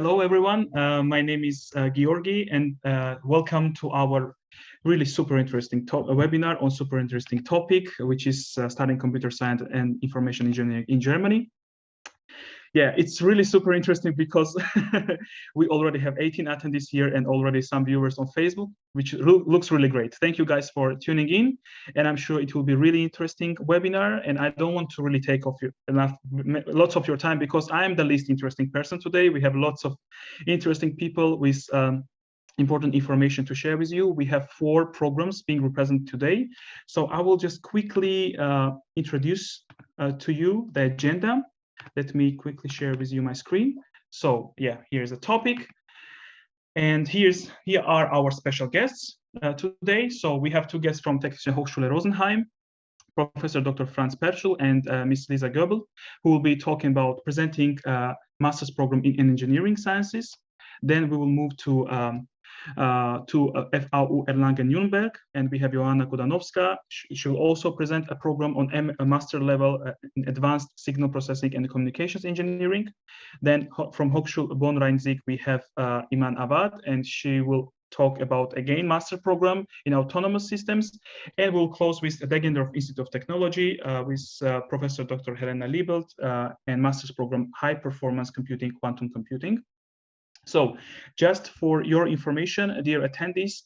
Hello, everyone. My name is Georgi, and welcome to our really super interesting webinar on super interesting topic, which is studying computer science and information engineering in Germany. Yeah, it's really super interesting because we already have 18 attendees here and already some viewers on Facebook, which looks really great. Thank you guys for tuning in, and I'm sure it will be really interesting webinar. And I don't want to really take off lots of your time because I'm the least interesting person today. We have lots of interesting people with important information to share with you. We have 4 programs being represented today. So I will just quickly introduce to you the agenda. Let me quickly share with you my screen. So yeah, here's the topic. And here are our special guests today. So we have 2 guests from Technische Hochschule Rosenheim, Professor Dr. Franz Perschl and Ms. Lisa Göbl, who will be talking about presenting master's program in engineering sciences. Then we will move to FAU Erlangen-Nürnberg, and we have Joanna Kudanowska. She will also present a program on a master level in advanced signal processing and communications engineering. Then from Hochschule Bonn-Rhein-Sieg, we have Iman Awaad, and she will talk about, again, master program in autonomous systems. And we'll close with the Deggendorf Institute of Technology with Professor Dr. Helena Liebelt and master's program high performance computing, quantum computing. So just for your information, dear attendees,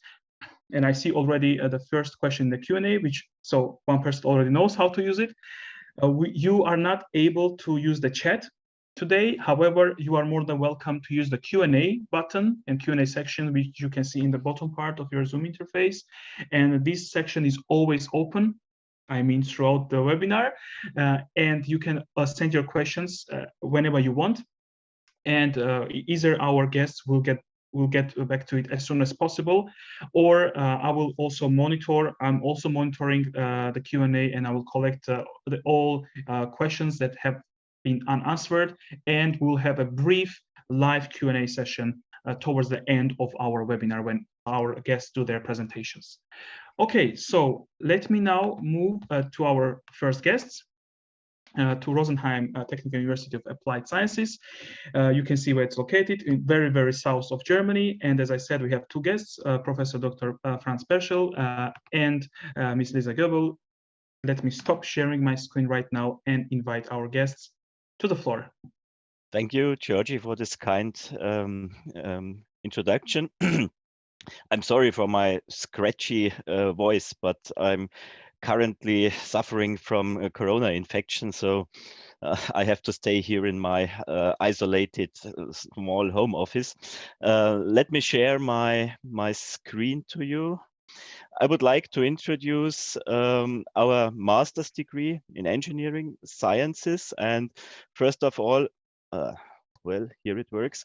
and I see already the first question in the Q&A, so one person already knows how to use it. You are not able to use the chat today. However, you are more than welcome to use the Q&A button and Q&A section, which you can see in the bottom part of your Zoom interface. And this section is always open, I mean, throughout the webinar. And you can send your questions whenever you want. And either our guests will get back to it as soon as possible, or I will also monitor. I'm also monitoring the Q&A, and I will collect all questions that have been unanswered, and we'll have a brief live Q&A session towards the end of our webinar when our guests do their presentations. Okay, so let me now move to our first guests. To Rosenheim Technical University of Applied Sciences. You can see where it's located, in very, very south of Germany. And as I said, we have 2 guests, Professor Dr. Franz Perschl and Ms. Lisa Göbl. Let me stop sharing my screen right now and invite our guests to the floor. Thank you, Georgi, for this kind introduction. I'm sorry for my scratchy voice, but I'm currently suffering from a corona infection, so I have to stay here in my isolated small home office. Let me share my screen to you. I would like to introduce our master's degree in engineering sciences, and first of all, well, here it works.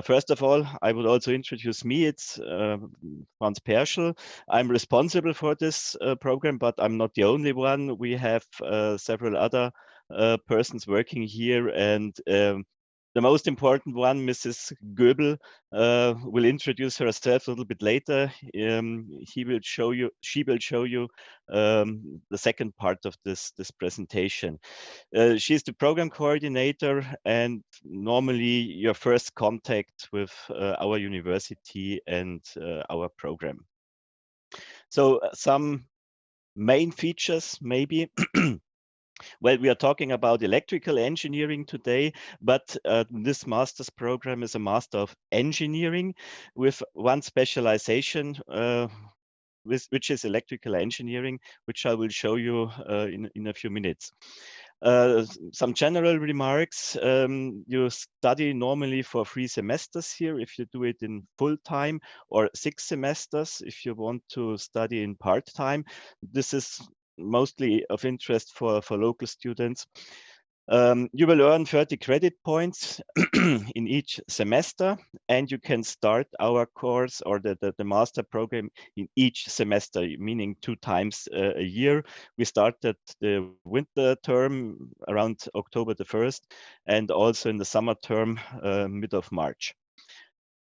First of all, I would also introduce me. It's Franz Perschl. I'm responsible for this program, but I'm not the only one. We have several other persons working here, and the most important one, Mrs. Göbl, will introduce herself a little bit later. She will show you the second part of this presentation. She's the program coordinator, and normally your first contact with our university and our program. So some main features, maybe. Well, we are talking about electrical engineering today, but this master's program is a Master of Engineering with one specialization, which is electrical engineering, which I will show you in a few minutes. Some general remarks. You study normally for 3 semesters here if you do it in full time, or 6 semesters if you want to study in part time. This is mostly of interest for local students. You will earn 30 credit points in each semester, and you can start our course or the master program in each semester, meaning 2 times a year. We started the winter term around October the 1st, and also in the summer term, mid of March.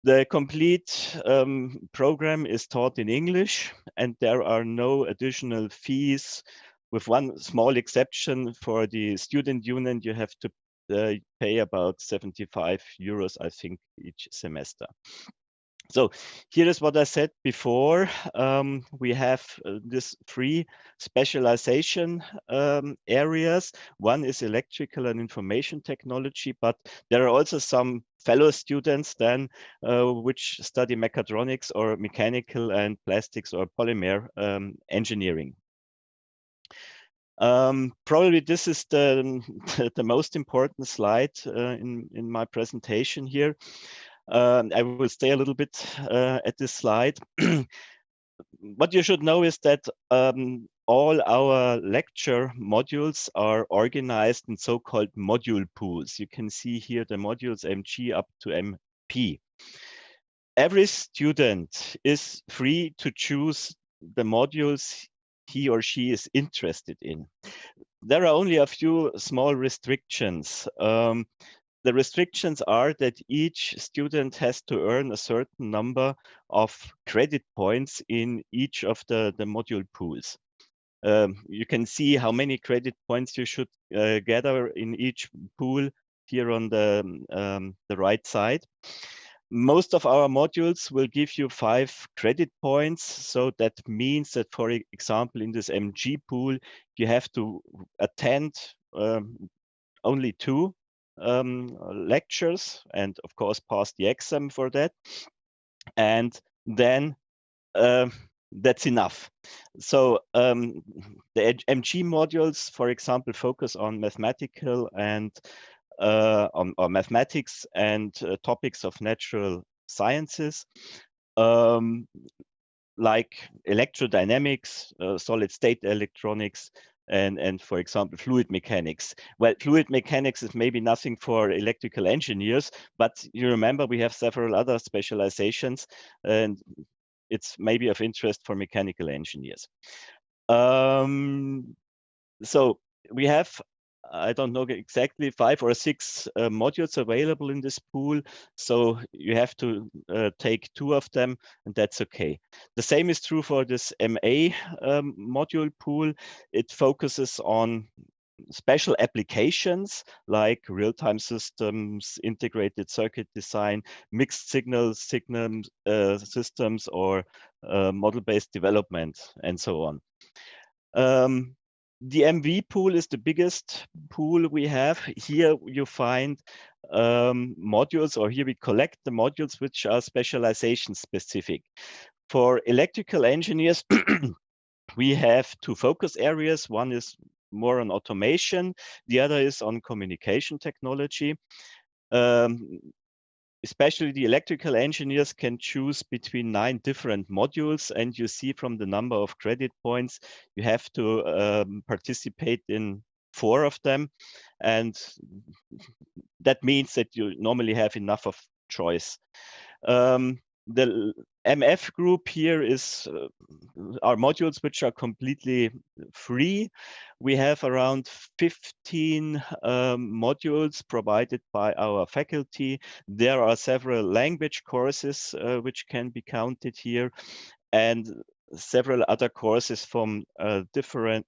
The complete program is taught in English, and there are no additional fees, with one small exception. For the student union, you have to pay about 75 euros, I think, each semester. So here is what I said before. We have this 3 specialization areas. One is electrical and information technology, but there are also some fellow students then which study mechatronics or mechanical and plastics or polymer engineering. Probably this is the most important slide in my presentation here. I will stay a little bit at this slide. What you should know is that all our lecture modules are organized in so-called module pools. You can see here the modules MG up to MP. Every student is free to choose the modules he or she is interested in. There are only a few small restrictions. The restrictions are that each student has to earn a certain number of credit points in each of the module pools. You can see how many credit points you should gather in each pool here on the right side. Most of our modules will give you 5 credit points. So that means that, for example, in this MG pool, you have to attend only 2 lectures and of course pass the exam for that, and then that's enough. So the MG modules, for example, focus on mathematical and on mathematics and topics of natural sciences, like electrodynamics, solid state electronics, and for example, fluid mechanics. Well, fluid mechanics is maybe nothing for electrical engineers, but you remember we have several other specializations, and it's maybe of interest for mechanical engineers. So we have, I don't know exactly, 5 or 6 modules available in this pool. So you have to take 2 of them, and that's okay. The same is true for this MA module pool. It focuses on special applications like real-time systems, integrated circuit design, mixed signal systems, or model-based development, and so on. The MV pool is the biggest pool we have. Here you find modules, or here we collect the modules which are specialization specific. For electrical engineers, we have 2 focus areas. One is more on automation, the other is on communication technology. Especially the electrical engineers can choose between 9 different modules, and you see from the number of credit points, you have to participate in 4 of them. And that means that you normally have enough of choice. The MF group here is our modules which are completely free. We have around 15 modules provided by our faculty. There are several language courses which can be counted here, and several other courses from different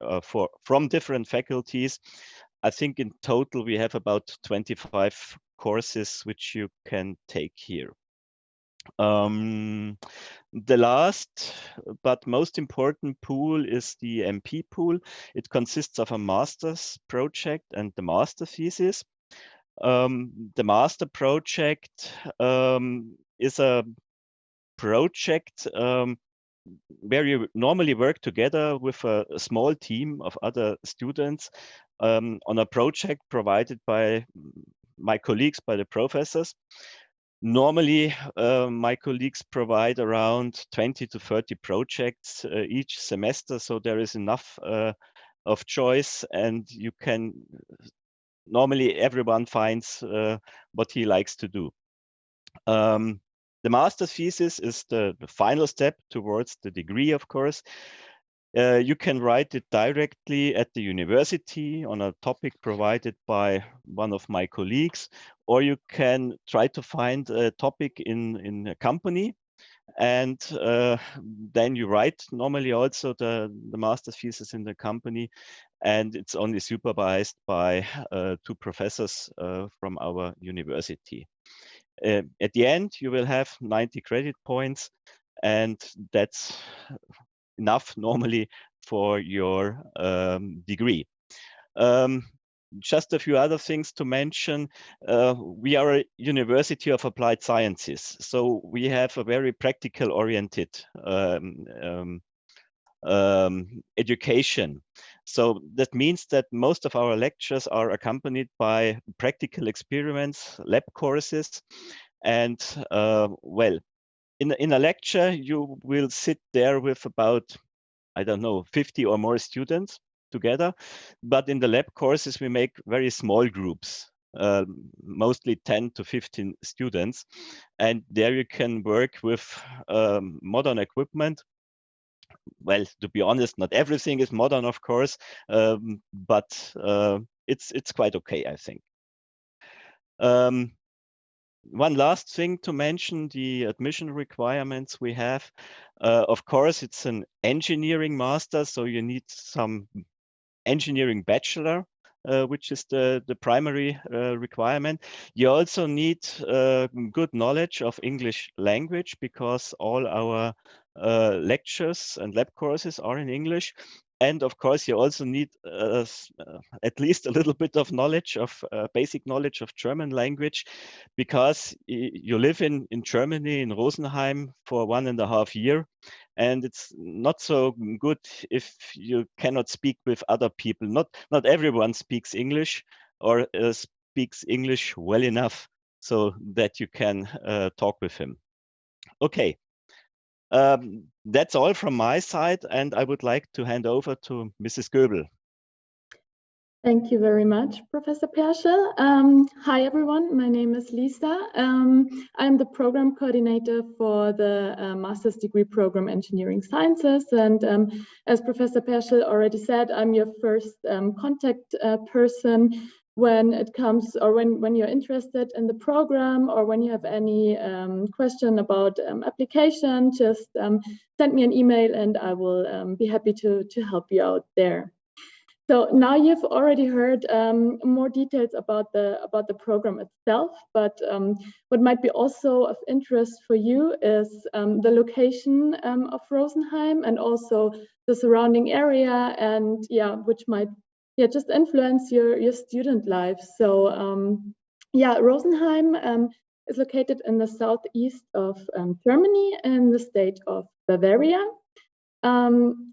faculties. I think in total we have about 25 courses which you can take here. The last but most important pool is the MP pool. It consists of a master's project and the master thesis. The master project is a project where you normally work together with a small team of other students on a project provided by my colleagues, by the professors. Normally, my colleagues provide around 20 to 30 projects each semester, so there is enough of choice, and you can, normally everyone finds what he likes to do. The master thesis is the final step towards the degree, of course. You can write it directly at the university on a topic provided by one of my colleagues, or you can try to find a topic in a company and then you write normally also the master's thesis in the company, and it's only supervised by 2 professors from our university. At the end, you will have 90 credit points, and that's enough normally for your degree. Just a few other things to mention. We are a University of Applied Sciences, so we have a very practical oriented education. So that means that most of our lectures are accompanied by practical experiments, lab courses, and well, in a lecture, you will sit there with about, I don't know, 50 or more students together. But in the lab courses, we make very small groups, mostly 10 to 15 students. And there you can work with modern equipment. Well, to be honest, not everything is modern, of course, but it's quite okay, I think. One last thing to mention, the admission requirements we have. Of course, it's an engineering master, so you need some engineering bachelor, which is the primary requirement. You also need good knowledge of English language, because all our lectures and lab courses are in English. And of course, you also need at least a little bit of knowledge of basic knowledge of German language, because you live in Germany, in Rosenheim, for 1.5 years. And it's not so good if you cannot speak with other people. Not everyone speaks English, or speaks English well enough so that you can talk with him. Okay. That's all from my side, and I would like to hand over to Mrs. Göbl. Thank you very much, Professor Perschl. Hi, everyone. My name is Lisa. I'm the program coordinator for the master's degree program Engineering Sciences. And as Professor Perschl already said, I'm your first contact person when it comes, or when you're interested in the program, or when you have any question about application, just send me an email and I will be happy to help you out there. So now you've already heard more details about the program itself, but what might be also of interest for you is the location of Rosenheim, and also the surrounding area, and which might just influence your student life. So Rosenheim is located in the southeast of Germany, in the state of Bavaria.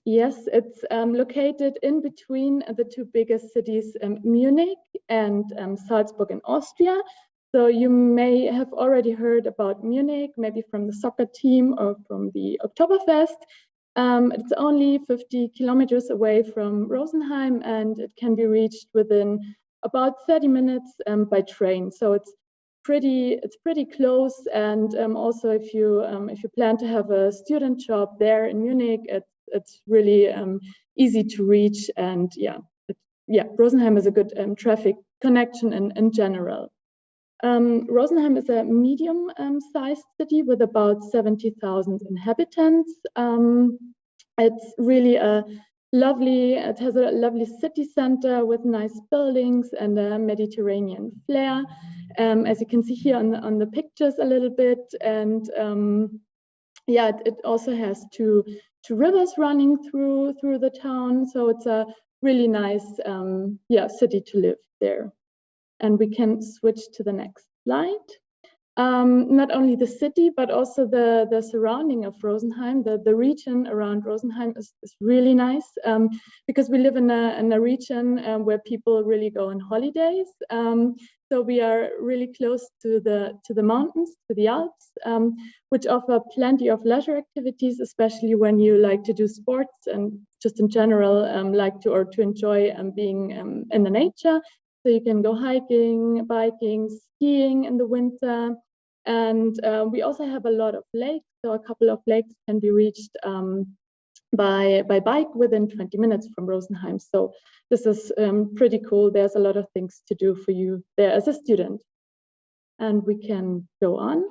Yes, it's located in between the 2 biggest cities, Munich and Salzburg in Austria. So you may have already heard about Munich, maybe from the soccer team or from the Oktoberfest. It's only 50 kilometers away from Rosenheim, and it can be reached within about 30 minutes by train. So it's pretty close, and also if you plan to have a student job there in Munich, it's really easy to reach, and Rosenheim is a good traffic connection in general. Rosenheim is a medium-sized city with about 70,000 inhabitants. It's really it has a lovely city center with nice buildings and a Mediterranean flair, as you can see here on the pictures a little bit. And it also has two rivers running through the town, so it's a really nice city to live there. And we can switch to the next slide. Not only the city, but also the surrounding of Rosenheim, the region around Rosenheim is really nice, because we live in a region where people really go on holidays. So we are really close to the mountains, to the Alps, which offer plenty of leisure activities, especially when you like to do sports and just in general like to enjoy being in the nature. So you can go hiking, biking, skiing in the winter. And we also have a lot of lakes. So a couple of lakes can be reached by bike within 20 minutes from Rosenheim. So this is pretty cool. There's a lot of things to do for you there as a student. And we can go on.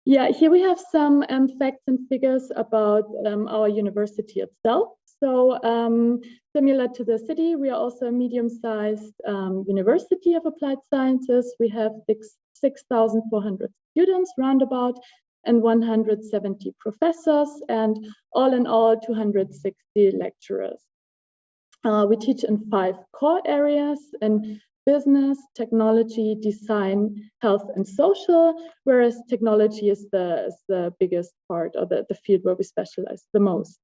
Yeah, here we have some facts and figures about our university itself. So similar to the city, we are also a medium-sized university of applied sciences. We have 6,400 students roundabout and 170 professors, and all in all 260 lecturers. We teach in 5 core areas: in business, technology, design, health, and social, whereas technology is the biggest part, or the field where we specialize the most.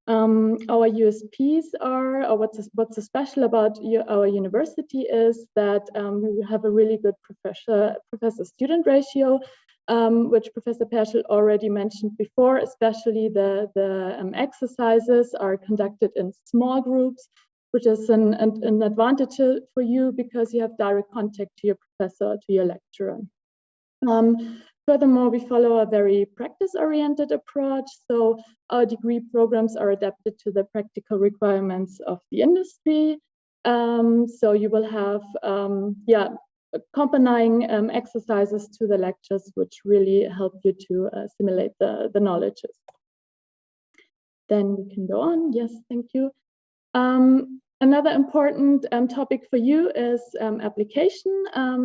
Our USPs are, or what's so special about our university is that we have a really good professor-student ratio, which Professor Perschl already mentioned before. Especially the exercises are conducted in small groups, which is an advantage for you because you have direct contact to your professor, to your lecturer. Furthermore, we follow a very practice-oriented approach. So our degree programs are adapted to the practical requirements of the industry. So you will have, accompanying exercises to the lectures, which really help you to assimilate the knowledges. Then we can go on. Yes, thank you. Another important topic for you is application,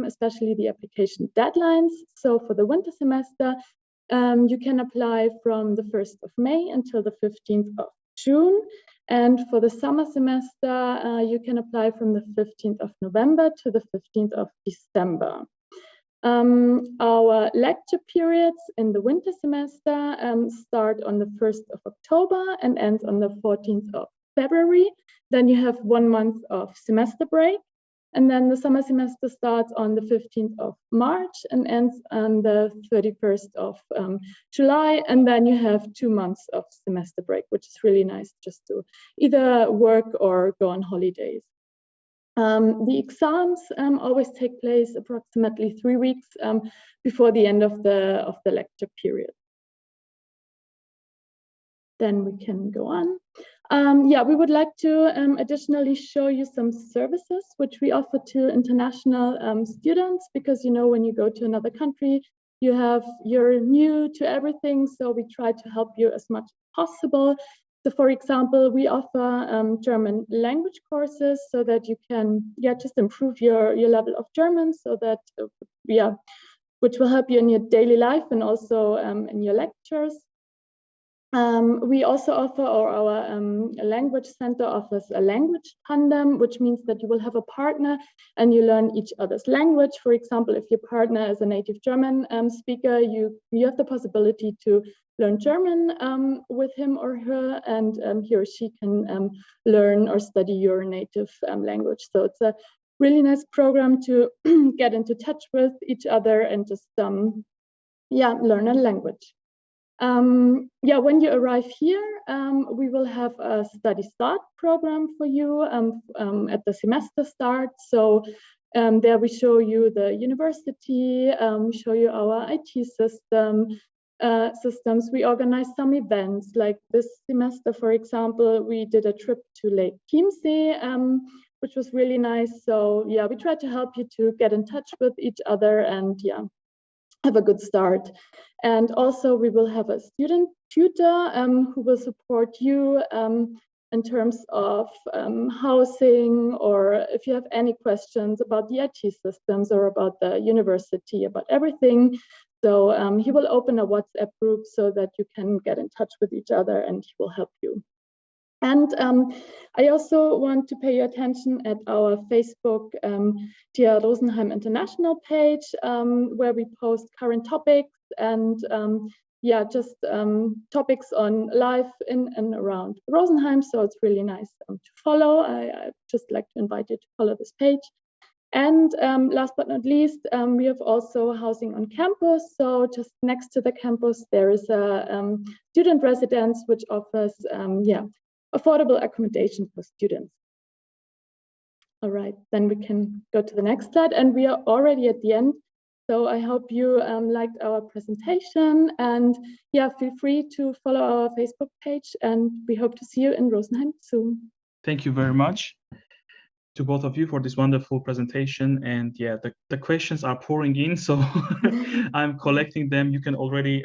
especially the application deadlines. So for the winter semester, you can apply from the 1st of May until the 15th of June. And for the summer semester, you can apply from the 15th of November to the 15th of December. Our lecture periods in the winter semester start on the 1st of October and ends on the 14th of February. Then you have 1 month of semester break. And then the summer semester starts on the 15th of March and ends on the 31st of July. And then you have 2 months of semester break, which is really nice just to either work or go on holidays. The exams always take place approximately 3 weeks before the end of the lecture period. Then we can go on. We would like to additionally show you some services which we offer to international students, because when you go to another country, you're new to everything, so we try to help you as much as possible. So for example, we offer German language courses so that you can just improve your level of German, so that which will help you in your daily life and also in your lectures. We also offer, or our language center offers, a language tandem, which means that you will have a partner and you learn each other's language. For example, if your partner is a native German speaker, you have the possibility to learn German with him or her, and he or she can learn or study your native language. So it's a really nice program to get into touch with each other and just learn a language. When you arrive here, we will have a study start program for you at the semester start. So there we show you the university, show you our IT systems. We organize some events, like this semester, for example, we did a trip to Lake Chiemsee, which was really nice. So we try to help you to get in touch with each other and have a good start. And also we will have a student tutor who will support you in terms of housing, or if you have any questions about the IT systems or about the university, about everything. So he will open a WhatsApp group so that you can get in touch with each other, and he will help you. And I also want to pay your attention at our Facebook TH Rosenheim International page, where we post current topics and topics on life in and around Rosenheim. So it's really nice to follow. I just like to invite you to follow this page. And last but not least, we have also housing on campus. So just next to the campus, there is a student residence which offers affordable accommodation for students. All right, then we can go to the next slide, and we are already at the end. So I hope you liked our presentation, and feel free to follow our Facebook page, and we hope to see you in Rosenheim soon. Thank you very much. to both of you for this wonderful presentation. And yeah, the questions are pouring in, so I'm collecting them. You can already,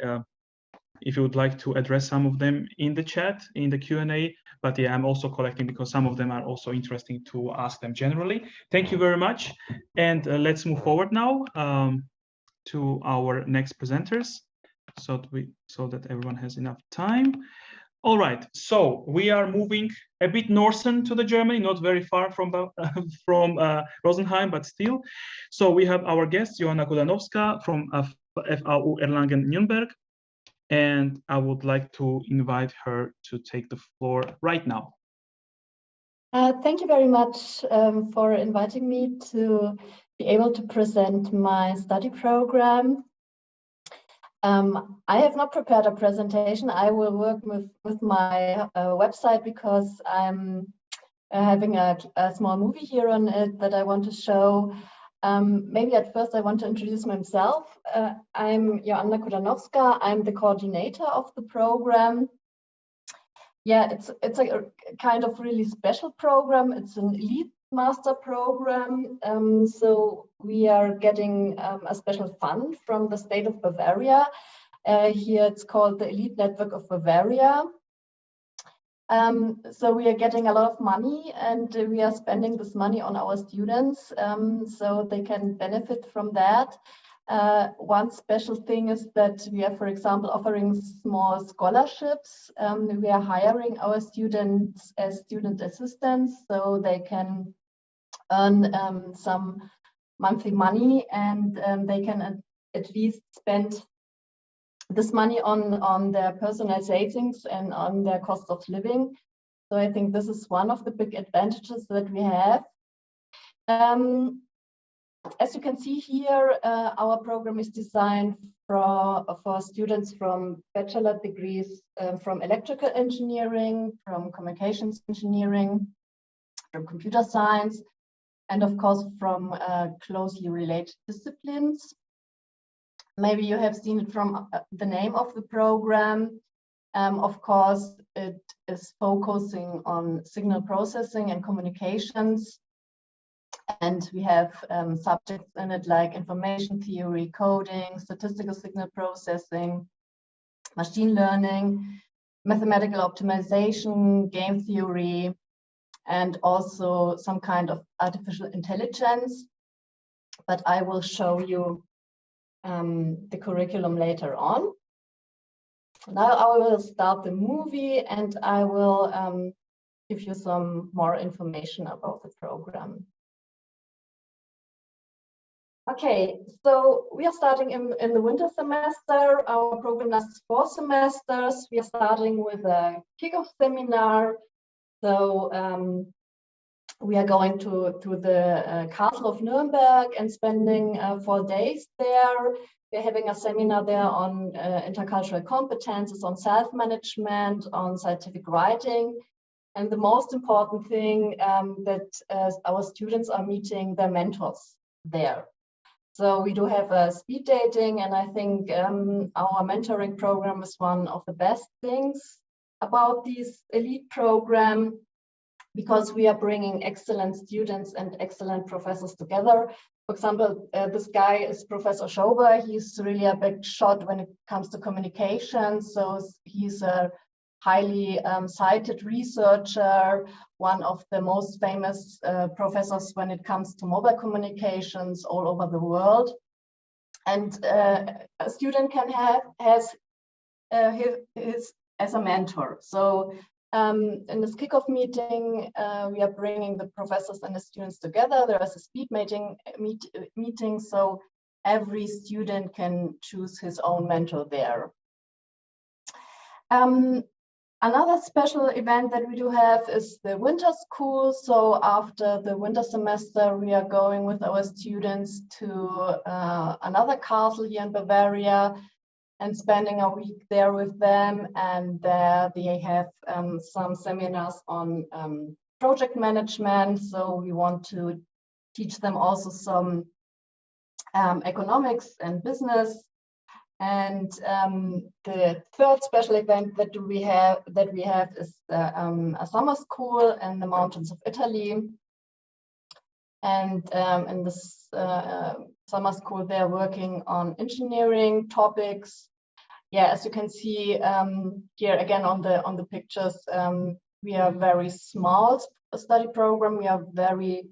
if you would like to address some of them in the chat, in the Q&A, but yeah, I'm also collecting because some of them are also interesting to ask them generally. Thank you very much. And let's move forward now to our next presenters so that everyone has enough time. All right, so we are moving a bit northern to the Germany, not very far from Rosenheim, but still. So we have our guest, Joanna Kudanowska from FAU Erlangen-Nürnberg, and I would like to invite her to take the floor right now. Thank you very much for inviting me to be able to present my study program. I have not prepared a presentation. I will work with my website because I'm having a small movie here on it that I want to show. Maybe at first I want to introduce myself. I'm Joanna Kudanowska. I'm the coordinator of the program. Yeah, it's a kind of really special program. It's an elite master program. So we are getting a special fund from the state of Bavaria. Here it's called the Elite Network of Bavaria. So we are getting a lot of money and we are spending this money on our students so they can benefit from that. One special thing is that we are, for example, offering small scholarships. We are hiring our students as student assistants so they can earn some monthly money and they can at least spend this money on their personal savings and on their cost of living. So I think this is one of the big advantages that we have. As you can see here, our program is designed for students from bachelor degrees from electrical engineering, from communications engineering, from computer science, and of course from closely related disciplines. Maybe you have seen it from the name of the program. Of course, it is focusing on signal processing and communications. And we have subjects in it like information theory, coding, statistical signal processing, machine learning, mathematical optimization, game theory, and also some kind of artificial intelligence. But I will show you the curriculum later on. Now I will start the movie and I will give you some more information about the program. Okay, so we are starting in the winter semester. Our program lasts 4 semesters. We are starting with a kickoff seminar. So we are going to the castle of Nuremberg and spending 4 days there. We're having a seminar there on intercultural competences, on self-management, on scientific writing. And the most important thing that our students are meeting their mentors there. So we do have a speed dating, and I think our mentoring program is one of the best things about this elite program, because we are bringing excellent students and excellent professors together. For example, this guy is Professor Schober. He's really a big shot when it comes to communication. So he's a highly cited researcher, one of the most famous professors when it comes to mobile communications all over the world. And a student can has his as a mentor. So in this kickoff meeting, we are bringing the professors and the students together. There is a speed meeting, so every student can choose his own mentor there. Another special event that we do have is the winter school. So after the winter semester, we are going with our students to another castle here in Bavaria and spending a week there with them. And there they have some seminars on project management. So we want to teach them also some economics and business. And the third special event that we have is a summer school in the mountains of Italy. And in this summer school, they're working on engineering topics. Yeah, as you can see here again on the pictures, we are very small study program. We are very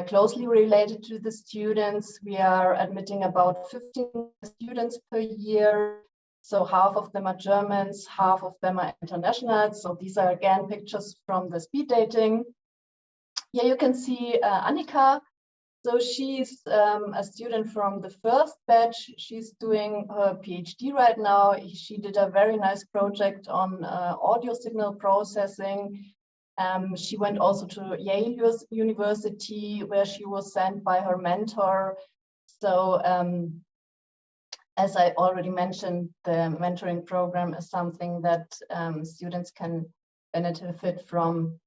closely related to the students. We are admitting about 15 students per year. So half of them are Germans, half of them are internationals. So these are again pictures from the speed dating. Here you can see Annika. So she's a student from the first batch. She's doing her PhD right now. She did a very nice project on audio signal processing. She went also to Yale University, where she was sent by her mentor. So as I already mentioned, the mentoring program is something that students can benefit from.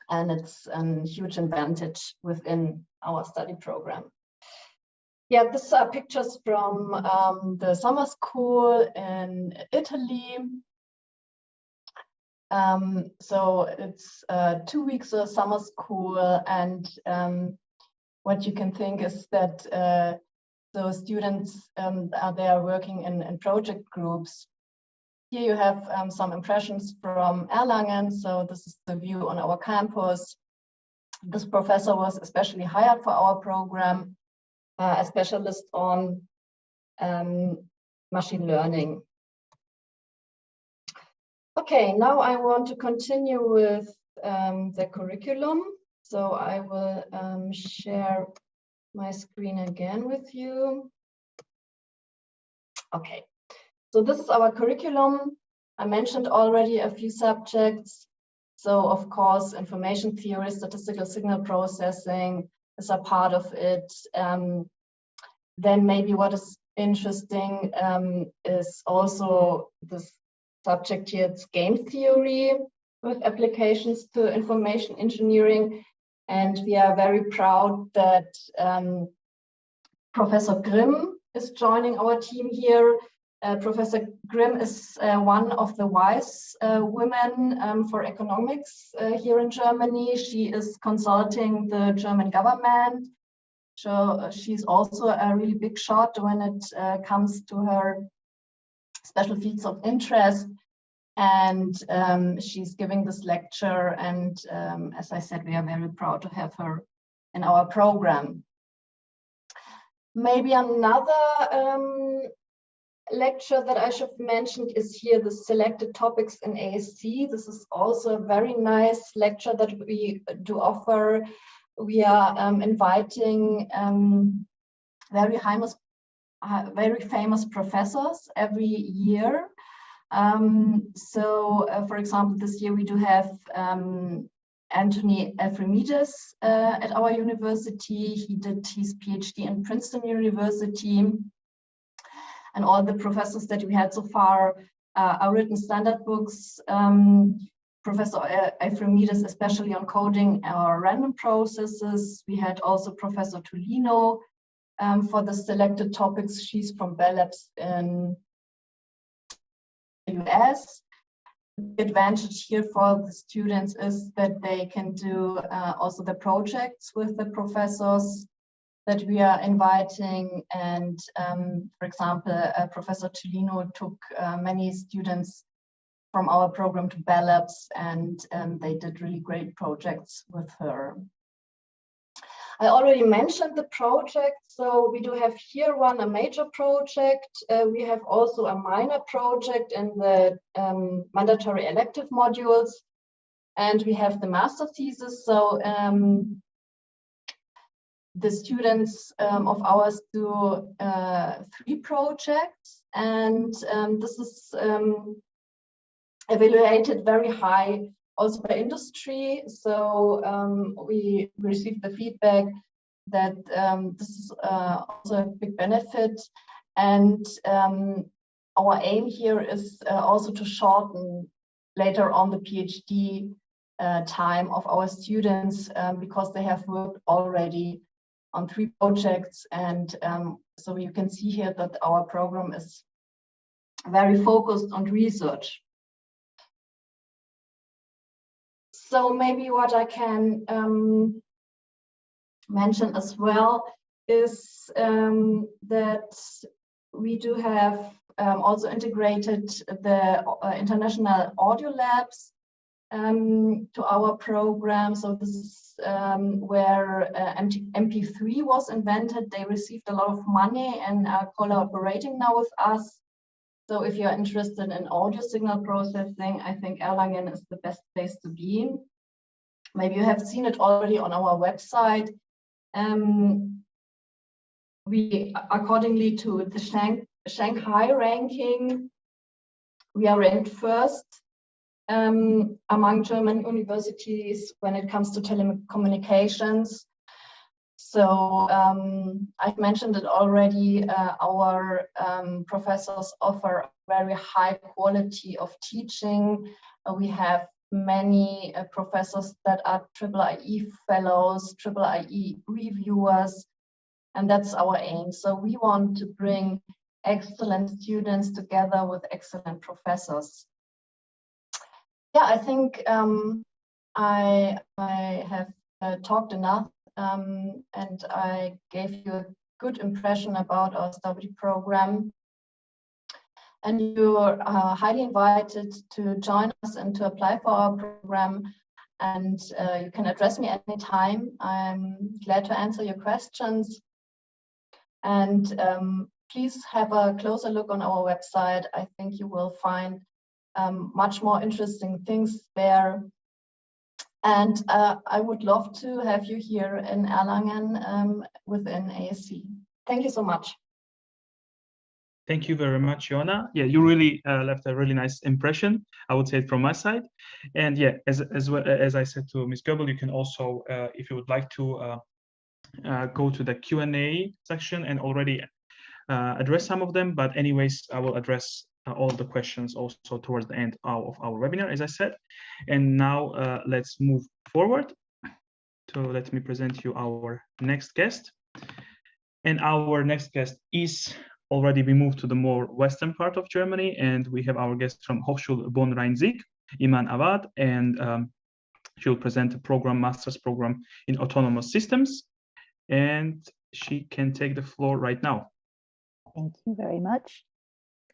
And it's a huge advantage within our study program. Yeah, these are pictures from the summer school in Italy. So it's 2 weeks of summer school, and what you can think is that the students they are working in project groups. Here you have some impressions from Erlangen. So this is the view on our campus. This professor was especially hired for our program, a specialist on machine learning. Okay, now I want to continue with the curriculum. So I will share my screen again with you. Okay. So this is our curriculum. I mentioned already a few subjects. So of course, information theory, statistical signal processing is a part of it. Then maybe what is interesting is also this subject here, it's game theory with applications to information engineering. And we are very proud that Professor Grimm is joining our team here. Professor Grimm is one of the wise women for economics here in Germany. She is consulting the German government. So she's also a really big shot when it comes to her special fields of interest. And she's giving this lecture. And as I said, we are very proud to have her in our program. Maybe another lecture that I should mention is here, the selected topics in ASC. This is also a very nice lecture that we do offer. We are inviting very famous professors every year. For example, this year we do have Anthony Ephraimides at our university. He did his PhD in Princeton University. And all the professors that we had so far are written standard books. Professor Ephraimides, especially on coding or random processes. We had also Professor Tolino for the selected topics. She's from Bell Labs in the US. The advantage here for the students is that they can do also the projects with the professors that we are inviting. And for example, Professor Tolino took many students from our program to Bell Labs, and they did really great projects with her. I already mentioned the project, so we do have here a major project. We have also a minor project in the mandatory elective modules, and we have the master thesis. So the students of ours do 3 projects, and this is evaluated very high also by industry. So we received the feedback that this is also a big benefit. And our aim here is also to shorten later on the PhD time of our students because they have worked already on 3 projects. And so you can see here that our program is very focused on research. So maybe what I can mention as well is that we do have also integrated the international audio labs to our program. So this is where MP3 was invented. They received a lot of money and are collaborating now with us. So if you're interested in audio signal processing, I think Erlangen is the best place to be. Maybe you have seen it already on our website. We, accordingly to the Shanghai ranking, we are ranked first among German universities when it comes to telecommunications. So I've mentioned it already, our professors offer very high quality of teaching. We have many professors that are IIIE fellows, IIIE reviewers, and that's our aim. So we want to bring excellent students together with excellent professors. Yeah, I think I have talked enough and I gave you a good impression about our study program. And you're highly invited to join us and to apply for our program. And you can address me anytime. I'm glad to answer your questions. And please have a closer look on our website. I think you will find much more interesting things there. And I would love to have you here in Erlangen within ASC. Thank you so much. Thank you very much, Joanna. Yeah, you really left a really nice impression, I would say, from my side. And yeah, as well as I said to Ms. Göbl, you can also, if you would like to go to the Q&A section and already address some of them. But anyways, I will address all the questions also towards the end of our webinar, as I said. And now let's move forward. So let me present you our next guest. And our next guest is already, we moved to the more western part of Germany, and we have our guest from Hochschule Bonn-Rhein-Sieg, Iman Awaad, and she'll present a program, master's program in autonomous systems, and she can take the floor right now. Thank you very much.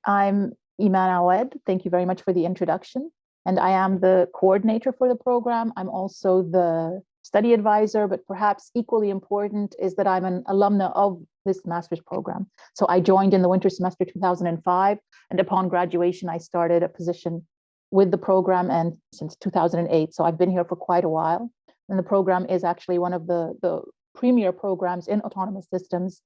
I'm Iman Awaad. Thank you very much for the introduction. And I am the coordinator for the program. I'm also the study advisor, but perhaps equally important is that I'm an alumna of this master's program. So I joined in the winter semester 2005, and upon graduation, I started a position with the program and since 2008. So I've been here for quite a while. And the program is actually one of the premier programs in autonomous systems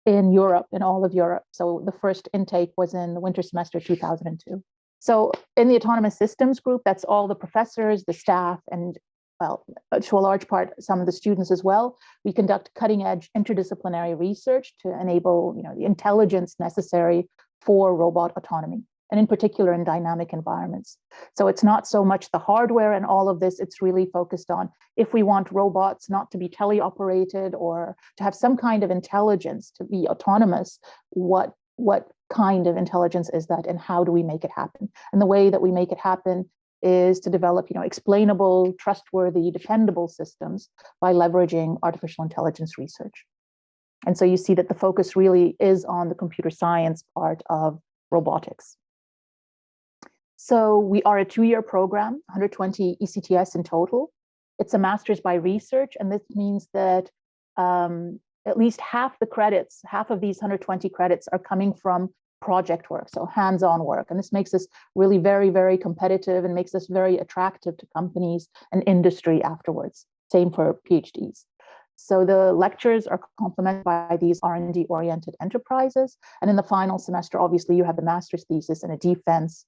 in Europe, in all of Europe. So the first intake was in the winter semester 2002. So in the autonomous systems group, that's all the professors, the staff, and well, to a large part, some of the students as well. We conduct cutting edge interdisciplinary research to enable, the intelligence necessary for robot autonomy, and in particular in dynamic environments. So it's not so much the hardware and all of this, it's really focused on if we want robots not to be teleoperated or to have some kind of intelligence to be autonomous, what kind of intelligence is that and how do we make it happen? And the way that we make it happen is to develop, explainable, trustworthy, dependable systems by leveraging artificial intelligence research. And so you see that the focus really is on the computer science part of robotics. So we are a 2-year program, 120 ECTS in total. It's a master's by research, and this means that at least half the credits, half of these 120 credits are coming from project work, so hands-on work. And this makes us really very, very competitive and makes us very attractive to companies and industry afterwards. Same for PhDs. So the lectures are complemented by these R&D oriented enterprises. And in the final semester, obviously you have the master's thesis and a defense.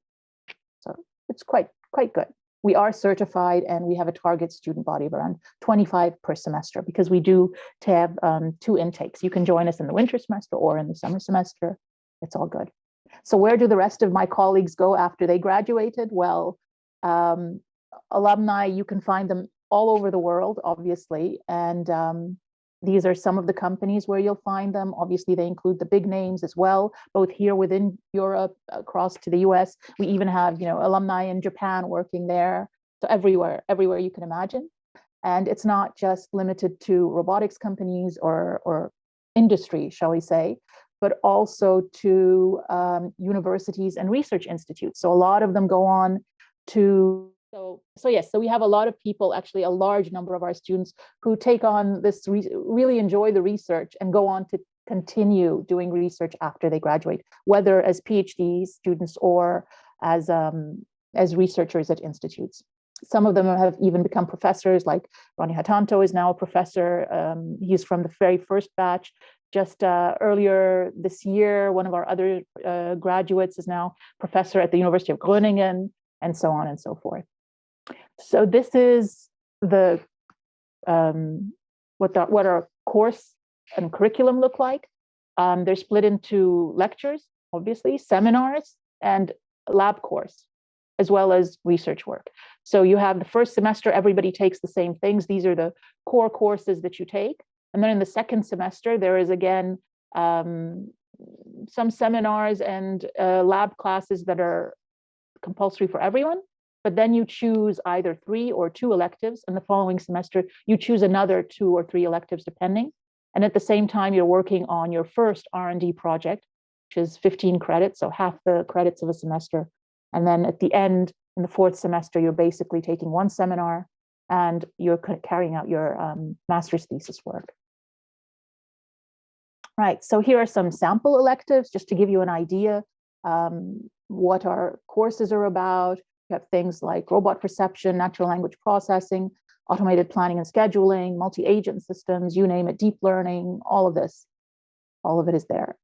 So it's quite good. We are certified and we have a target student body of around 25 per semester because we do have 2 intakes. You can join us in the winter semester or in the summer semester. It's all good. So where do the rest of my colleagues go after they graduated? Well, alumni, you can find them all over the world, obviously. And these are some of the companies where you'll find them. Obviously, they include the big names as well, both here within Europe, across to the US. We even have, alumni in Japan working there. So everywhere you can imagine. And it's not just limited to robotics companies or industry, shall we say, but also to universities and research institutes. So a lot of them go on to, so we have a lot of people, actually a large number of our students who take on this, really enjoy the research and go on to continue doing research after they graduate, whether as PhD students or as researchers at institutes. Some of them have even become professors, like Ronnie Hatanto is now a professor. He's from the very first batch. Just earlier this year, one of our other graduates is now professor at the University of Groningen, and so on and so forth. So this is the what our course and curriculum look like. They're split into lectures, obviously, seminars, and lab course, as well as research work. So you have the first semester, everybody takes the same things. These are the core courses that you take. And then in the second semester, there is again some seminars and lab classes that are compulsory for everyone. But then you choose either 3 or 2 electives. And the following semester, you choose another 2 or 3 electives, depending. And at the same time, you're working on your first R&D project, which is 15 credits, so half the credits of a semester. And then at the end, in the 4th semester, you're basically taking 1 seminar and you're carrying out your master's thesis work. Right, so here are some sample electives, just to give you an idea what our courses are about. You have things like robot perception, natural language processing, automated planning and scheduling, multi-agent systems, you name it, deep learning, all of this. All of it is there.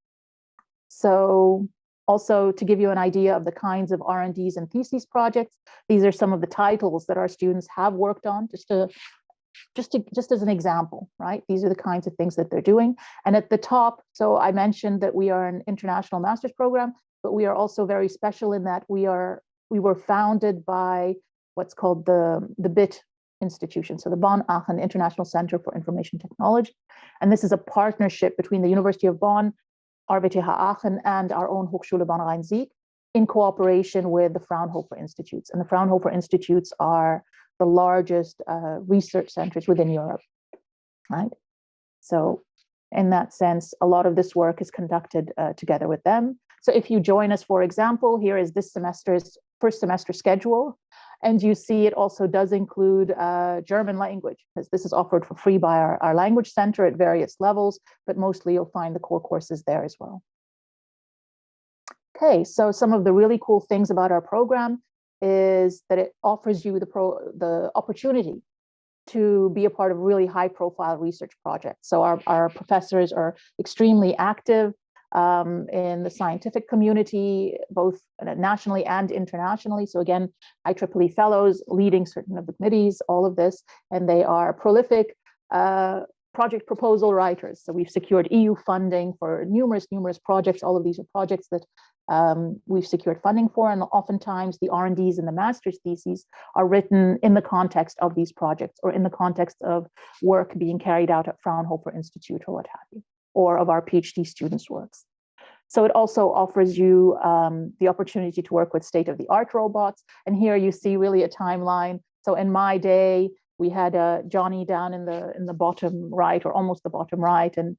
So also to give you an idea of the kinds of R&Ds and theses projects, these are some of the titles that our students have worked on, just as an example, right? These are the kinds of things that they're doing. And at the top, so I mentioned that we are an international master's program, but we are also very special in that we were founded by what's called the BIT institution, so the Bonn-Aachen International Center for Information Technology. And this is a partnership between the University of Bonn, RWTH Aachen, and our own Hochschule Bonn-Rhein-Sieg in cooperation with the Fraunhofer Institutes. And the Fraunhofer Institutes are the largest research centers within Europe, right? So in that sense, a lot of this work is conducted together with them. So if you join us, for example, here is this semester's first semester schedule. And you see it also does include German language, because this is offered for free by our language center at various levels, but mostly you'll find the core courses there as well. Okay, so some of the really cool things about our program is that it offers you the opportunity to be a part of really high profile research projects. So our professors are extremely active in the scientific community, both nationally and internationally. So again, IEEE fellows leading certain of the committees, all of this, and they are prolific project proposal writers. So we've secured EU funding for numerous projects. All of these are projects that we've secured funding for, and oftentimes the R&Ds and the master's theses are written in the context of these projects or in the context of work being carried out at Fraunhofer Institute or what have you, or of our PhD students' works. So it also offers you the opportunity to work with state-of-the-art robots. And here you see really a timeline. So in my day, we had Johnny down in the bottom right, or almost the bottom right, and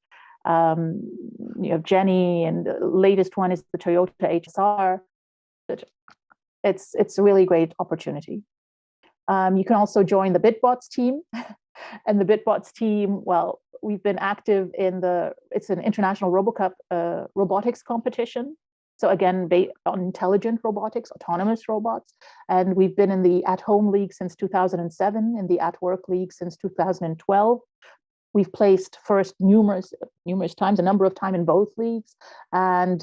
you have Jenny, and the latest one is the Toyota HSR. It's a really great opportunity. You can also join the BitBots team, and the BitBots team, well, we've been active in it's an international RoboCup robotics competition. So again, based on intelligent robotics, autonomous robots. And we've been in the at-home league since 2007, in the at-work league since 2012. We've placed first numerous times, a number of times in both leagues. And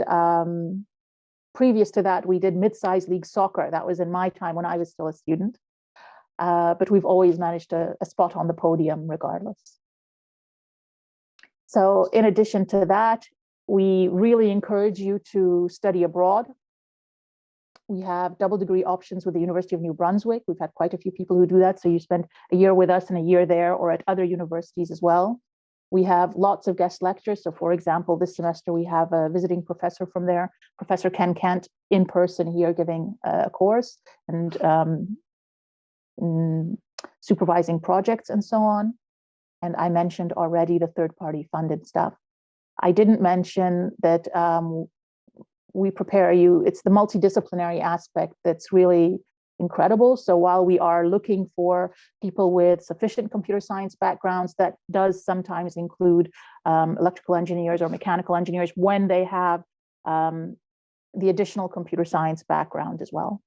previous to that, we did mid-size league soccer. That was in my time when I was still a student. But we've always managed a spot on the podium regardless. So in addition to that, we really encourage you to study abroad. We have double degree options with the University of New Brunswick. We've had quite a few people who do that. So you spend a year with us and a year there, or at other universities as well. We have lots of guest lectures. So for example, this semester we have a visiting professor from there, Professor Ken Kent, in person here giving a course. And supervising projects and so on. And I mentioned already the third-party funded stuff. I didn't mention that we prepare you, it's the multidisciplinary aspect that's really incredible. So while we are looking for people with sufficient computer science backgrounds, that does sometimes include electrical engineers or mechanical engineers when they have the additional computer science background as well.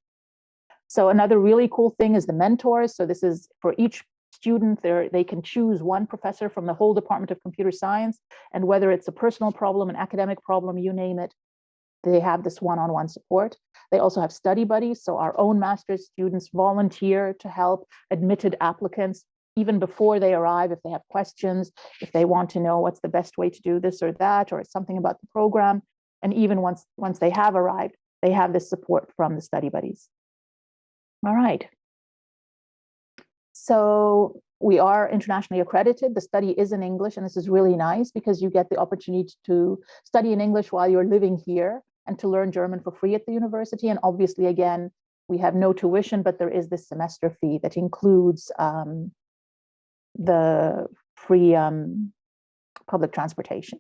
So another really cool thing is the mentors. So this is for each student, they can choose one professor from the whole Department of Computer Science, and whether it's a personal problem, an academic problem, you name it, they have this one-on-one support. They also have study buddies. So our own master's students volunteer to help admitted applicants even before they arrive, if they have questions, if they want to know what's the best way to do this or that, or something about the program. And even once they have arrived, they have this support from the study buddies. All right. So we are internationally accredited. The study is in English, and this is really nice because you get the opportunity to study in English while you're living here and to learn German for free at the university. And obviously, again, we have no tuition, but there is this semester fee that includes the free public transportation.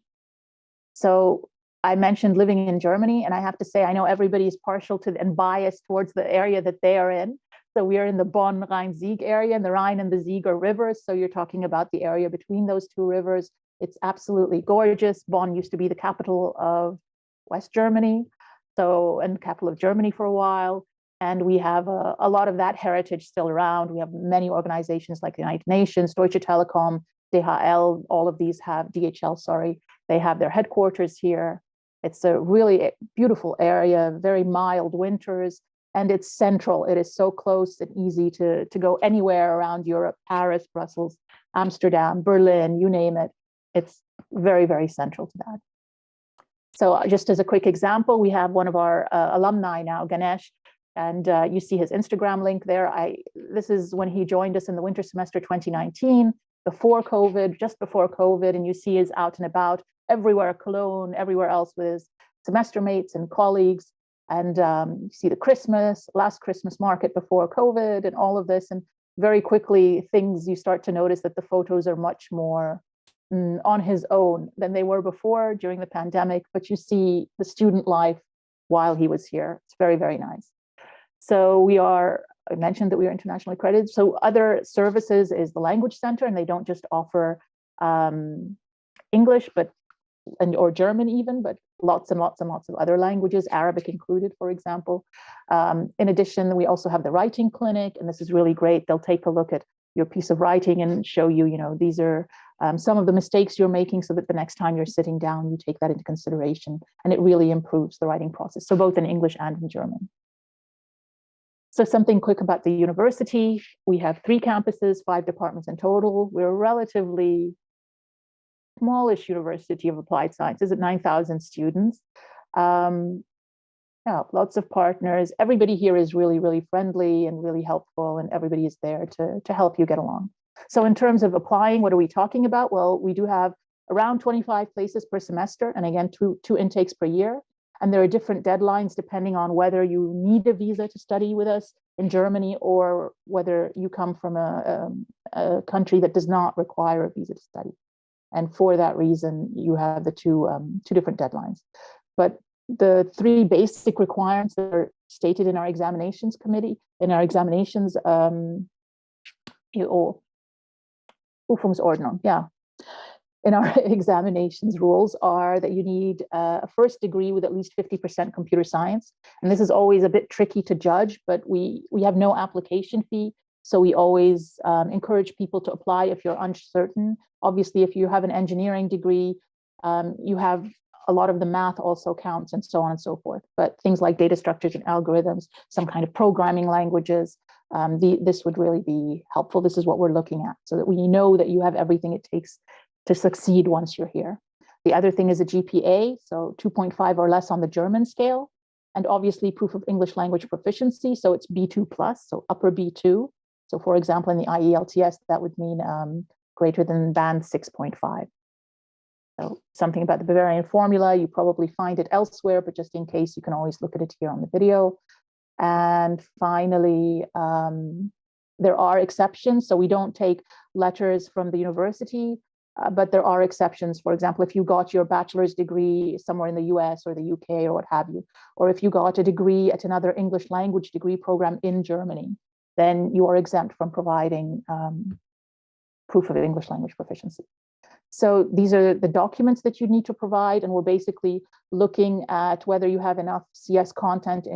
So I mentioned living in Germany, and I have to say, I know everybody is partial to and biased towards the area that they are in. So we are in the Bonn-Rhein-Sieg area, and the Rhine and the Sieg are rivers. So you're talking about the area between those two rivers. It's absolutely gorgeous. Bonn used to be the capital of West Germany, and capital of Germany for a while. And we have a lot of that heritage still around. We have many organizations like the United Nations, Deutsche Telekom, DHL, all of these have, DHL, sorry, they have their headquarters here. It's a really beautiful area, very mild winters, and it's central. It is so close and easy to go anywhere around Europe, Paris, Brussels, Amsterdam, Berlin, you name it. It's very, very central to that. So just as a quick example, we have one of our alumni now, Ganesh, and you see his Instagram link there. This is when he joined us in the winter semester 2019, before COVID, just before COVID, and you see he's out and about everywhere, Cologne, everywhere else with his semester mates and colleagues. And you see the last Christmas market before COVID and all of this. And very quickly, you start to notice that the photos are much more on his own than they were before during the pandemic. But you see the student life while he was here. It's very, very nice. So I mentioned that we are internationally accredited. So other services is the Language Center, and they don't just offer English, or German even, but lots and lots and lots of other languages, Arabic included, for example. In addition, we also have the writing clinic, and this is really great. They'll take a look at your piece of writing and show you, these are some of the mistakes you're making, so that the next time you're sitting down, you take that into consideration, and it really improves the writing process. So both in English and in German. So something quick about the university. We have 3 campuses, 5 departments in total. We're a relatively smallish university of applied sciences at 9,000 students. Yeah, lots of partners. Everybody here is really, really friendly and really helpful, and everybody is there to help you get along. So in terms of applying, what are we talking about? Well, we do have around 25 places per semester, and again, two intakes per year. And there are different deadlines depending on whether you need a visa to study with us in Germany, or whether you come from a country that does not require a visa to study. And for that reason, you have the two different deadlines. But the 3 basic requirements that are stated in our examinations committee, in our examinations, Prüfungsordnung, yeah. In our examinations rules are that you need a first degree with at least 50% computer science. And this is always a bit tricky to judge, but we have no application fee. So we always encourage people to apply if you're uncertain. Obviously, if you have an engineering degree, you have a lot of the math also counts, and so on and so forth. But things like data structures and algorithms, some kind of programming languages, this would really be helpful. This is what we're looking at, so that we know that you have everything it takes to succeed once you're here. The other thing is a GPA, so 2.5 or less on the German scale, and obviously proof of English language proficiency, so it's B2+, so upper B2. So for example, in the IELTS, that would mean greater than band 6.5. So something about the Bavarian formula, you probably find it elsewhere, but just in case, you can always look at it here on the video. And finally, there are exceptions. So we don't take letters from the university, but there are exceptions. For example, if you got your bachelor's degree somewhere in the US or the UK or what have you, or if you got a degree at another English language degree program in Germany, then you are exempt from providing proof of English language proficiency. So these are the documents that you need to provide, and we're basically looking at whether you have enough CS content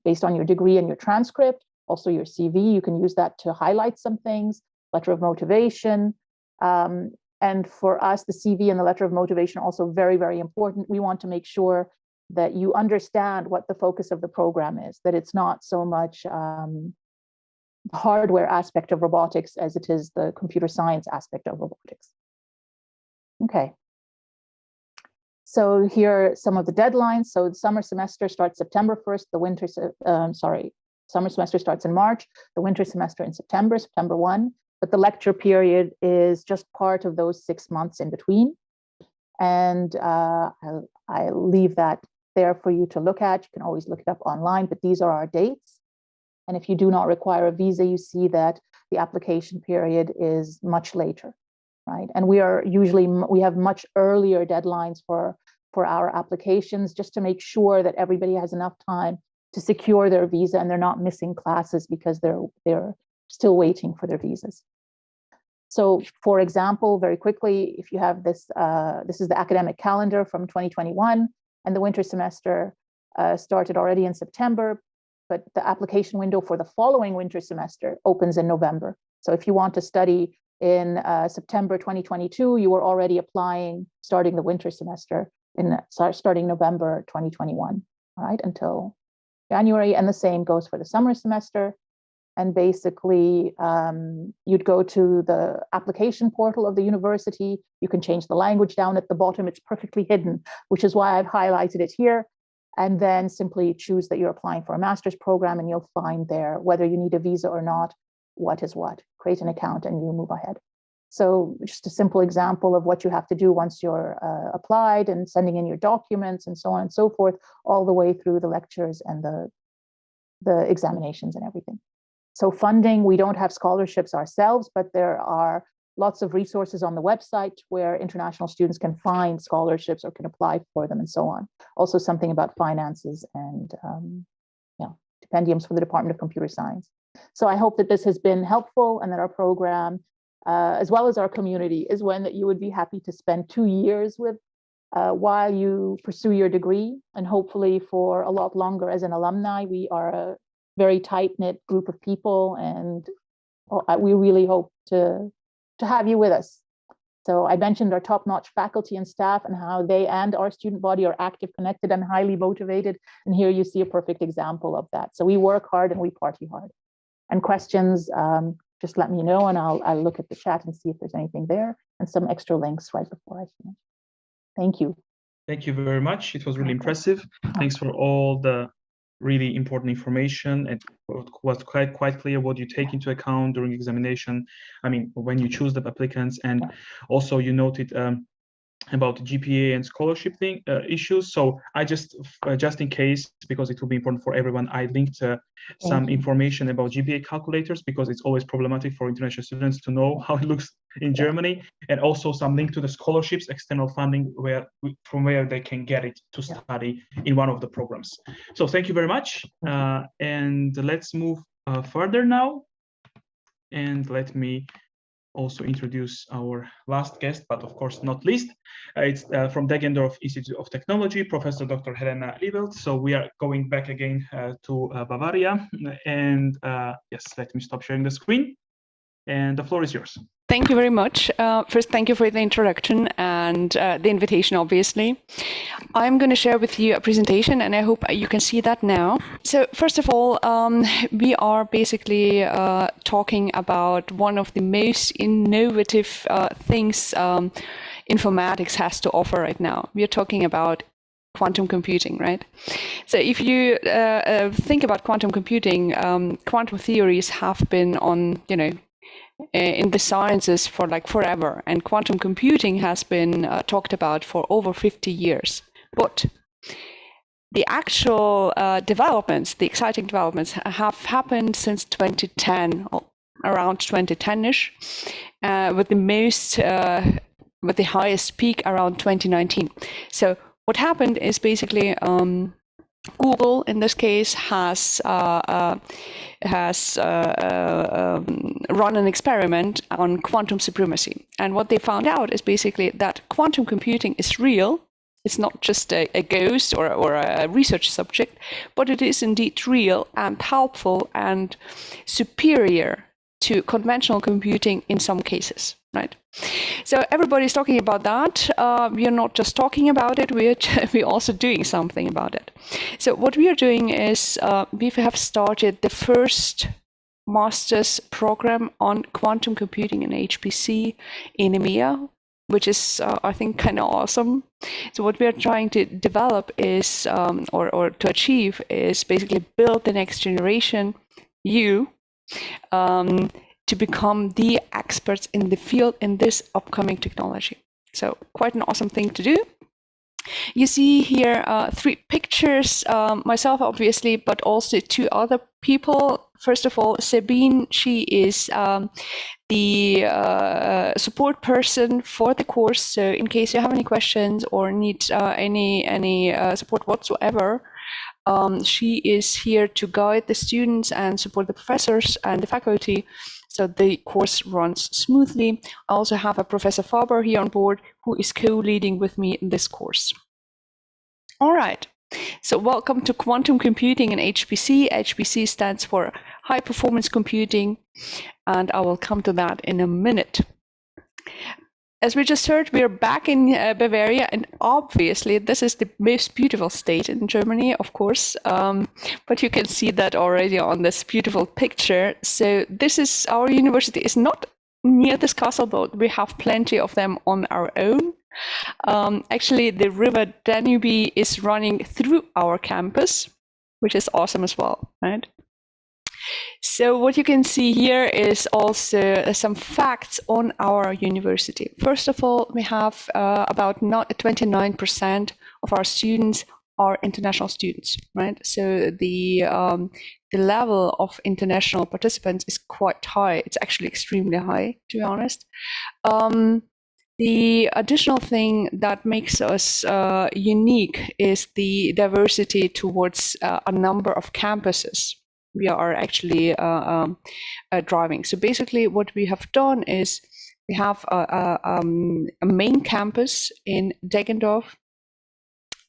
based on your degree and your transcript, also your CV. You can use that to highlight some things, letter of motivation. And for us, the CV and the letter of motivation are also very, very important. We want to make sure that you understand what the focus of the program is, that it's not so much the hardware aspect of robotics as it is the computer science aspect of robotics. Okay. So here are some of the deadlines. So the summer semester starts September 1st, the winter, summer semester starts in March, the winter semester in September 1. But the lecture period is just part of those 6 months in between. And I'll leave that there for you to look at. You can always look it up online, but these are our dates. And if you do not require a visa, you see that the application period is much later, right? And we have much earlier deadlines for our applications, just to make sure that everybody has enough time to secure their visa and they're not missing classes because they're still waiting for their visas. So for example, very quickly, if you have this, this is the academic calendar from 2021, and the winter semester started already in September, but the application window for the following winter semester opens in November. So if you want to study in September 2022, you were already applying, starting the winter semester starting November 2021, all right, until January. And the same goes for the summer semester. And basically, you'd go to the application portal of the university. You can change the language down at the bottom. It's perfectly hidden, which is why I've highlighted it here. And then simply choose that you're applying for a master's program, and you'll find there whether you need a visa or not, what is what. Create an account and you move ahead. So just a simple example of what you have to do once you're applied, and sending in your documents and so on and so forth, all the way through the lectures and the examinations and everything. So funding, we don't have scholarships ourselves, but there are lots of resources on the website where international students can find scholarships or can apply for them and so on. Also something about finances and stipendiums for the Department of Computer Science. So I hope that this has been helpful, and that our program, as well as our community, is one that you would be happy to spend 2 years with while you pursue your degree, and hopefully for a lot longer as an alumni. We are a very tight-knit group of people, and we really hope to have you with us. So I mentioned our top-notch faculty and staff, and how they and our student body are active, connected, and highly motivated. And here you see a perfect example of that. So we work hard and we party hard. And questions, just let me know, and I'll look at the chat and see if there's anything there, and some extra links right before I finish. Thank you. Thank you very much. It was really impressive. Thanks for all the really important information, and it was quite clear what you take into account during examination. I mean, when you choose the applicants, and also you noted about GPA and scholarship issues. So I just in case, because it will be important for everyone, I linked some information about GPA calculators, because it's always problematic for international students to know how it looks in Germany, and also some link to the scholarships, external funding, from where they can get it to study in one of the programs. So thank you very much, and let's move further now, and let me also introduce our last guest, but of course not least. It's from Deggendorf Institute of Technology, Professor Dr. Helena Liebelt. So we are going back again to Bavaria. And yes, let me stop sharing the screen. And the floor is yours. Thank you very much. First, thank you for the introduction and the invitation, obviously. I'm going to share with you a presentation, and I hope you can see that now. So first of all, we are basically talking about one of the most innovative things informatics has to offer right now. We are talking about quantum computing, right? So if you think about quantum computing, quantum theories have been on, in the sciences for like forever, and quantum computing has been talked about for over 50 years. But the actual developments, the exciting developments, have happened since 2010, around 2010ish, with the highest peak around 2019. So what happened is basically Google, in this case, has run an experiment on quantum supremacy. And what they found out is basically that quantum computing is real. It's not just a ghost or a research subject, but it is indeed real and helpful and superior to conventional computing in some cases, right? So everybody's talking about that. We are not just talking about it, we're also doing something about it. So what we are doing is we have started the first master's program on quantum computing in HPC in EMEA, which is, I think, kind of awesome. So what we are trying to develop is, or to achieve, is basically build the next generation, to become the experts in the field in this upcoming technology. So quite an awesome thing to do. You see here 3 pictures, myself obviously, but also 2 other people. First of all, Sabine, she is the support person for the course. So in case you have any questions or need any support whatsoever, she is here to guide the students and support the professors and the faculty, so the course runs smoothly. I also have a Professor Faber here on board who is co-leading with me in this course. All right, so welcome to Quantum Computing in HPC. HPC stands for High Performance Computing, and I will come to that in a minute. As we just heard, we are back in Bavaria, and obviously this is the most beautiful state in Germany, of course, but you can see that already on this beautiful picture. So this is our university. It's not near this castle, but we have plenty of them on our own. Actually, the river Danube is running through our campus, which is awesome as well, right? So what you can see here is also some facts on our university. First of all, we have about 29% of our students are international students, right? So the level of international participants is quite high. It's actually extremely high, to be honest. The additional thing that makes us unique is the diversity towards a number of campuses we are actually driving. So basically what we have done is we have a main campus in Deggendorf,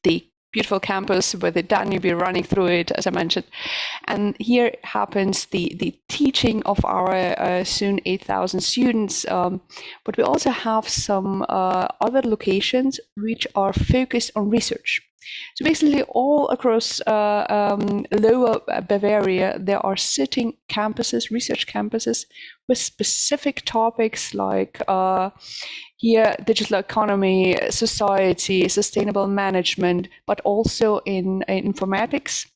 the beautiful campus with the Danube running through it, as I mentioned. And here happens the teaching of our soon 8,000 students. But we also have some other locations which are focused on research. So basically all across lower Bavaria, there are sitting campuses, research campuses, with specific topics like here, digital economy, society, sustainable management, but also in informatics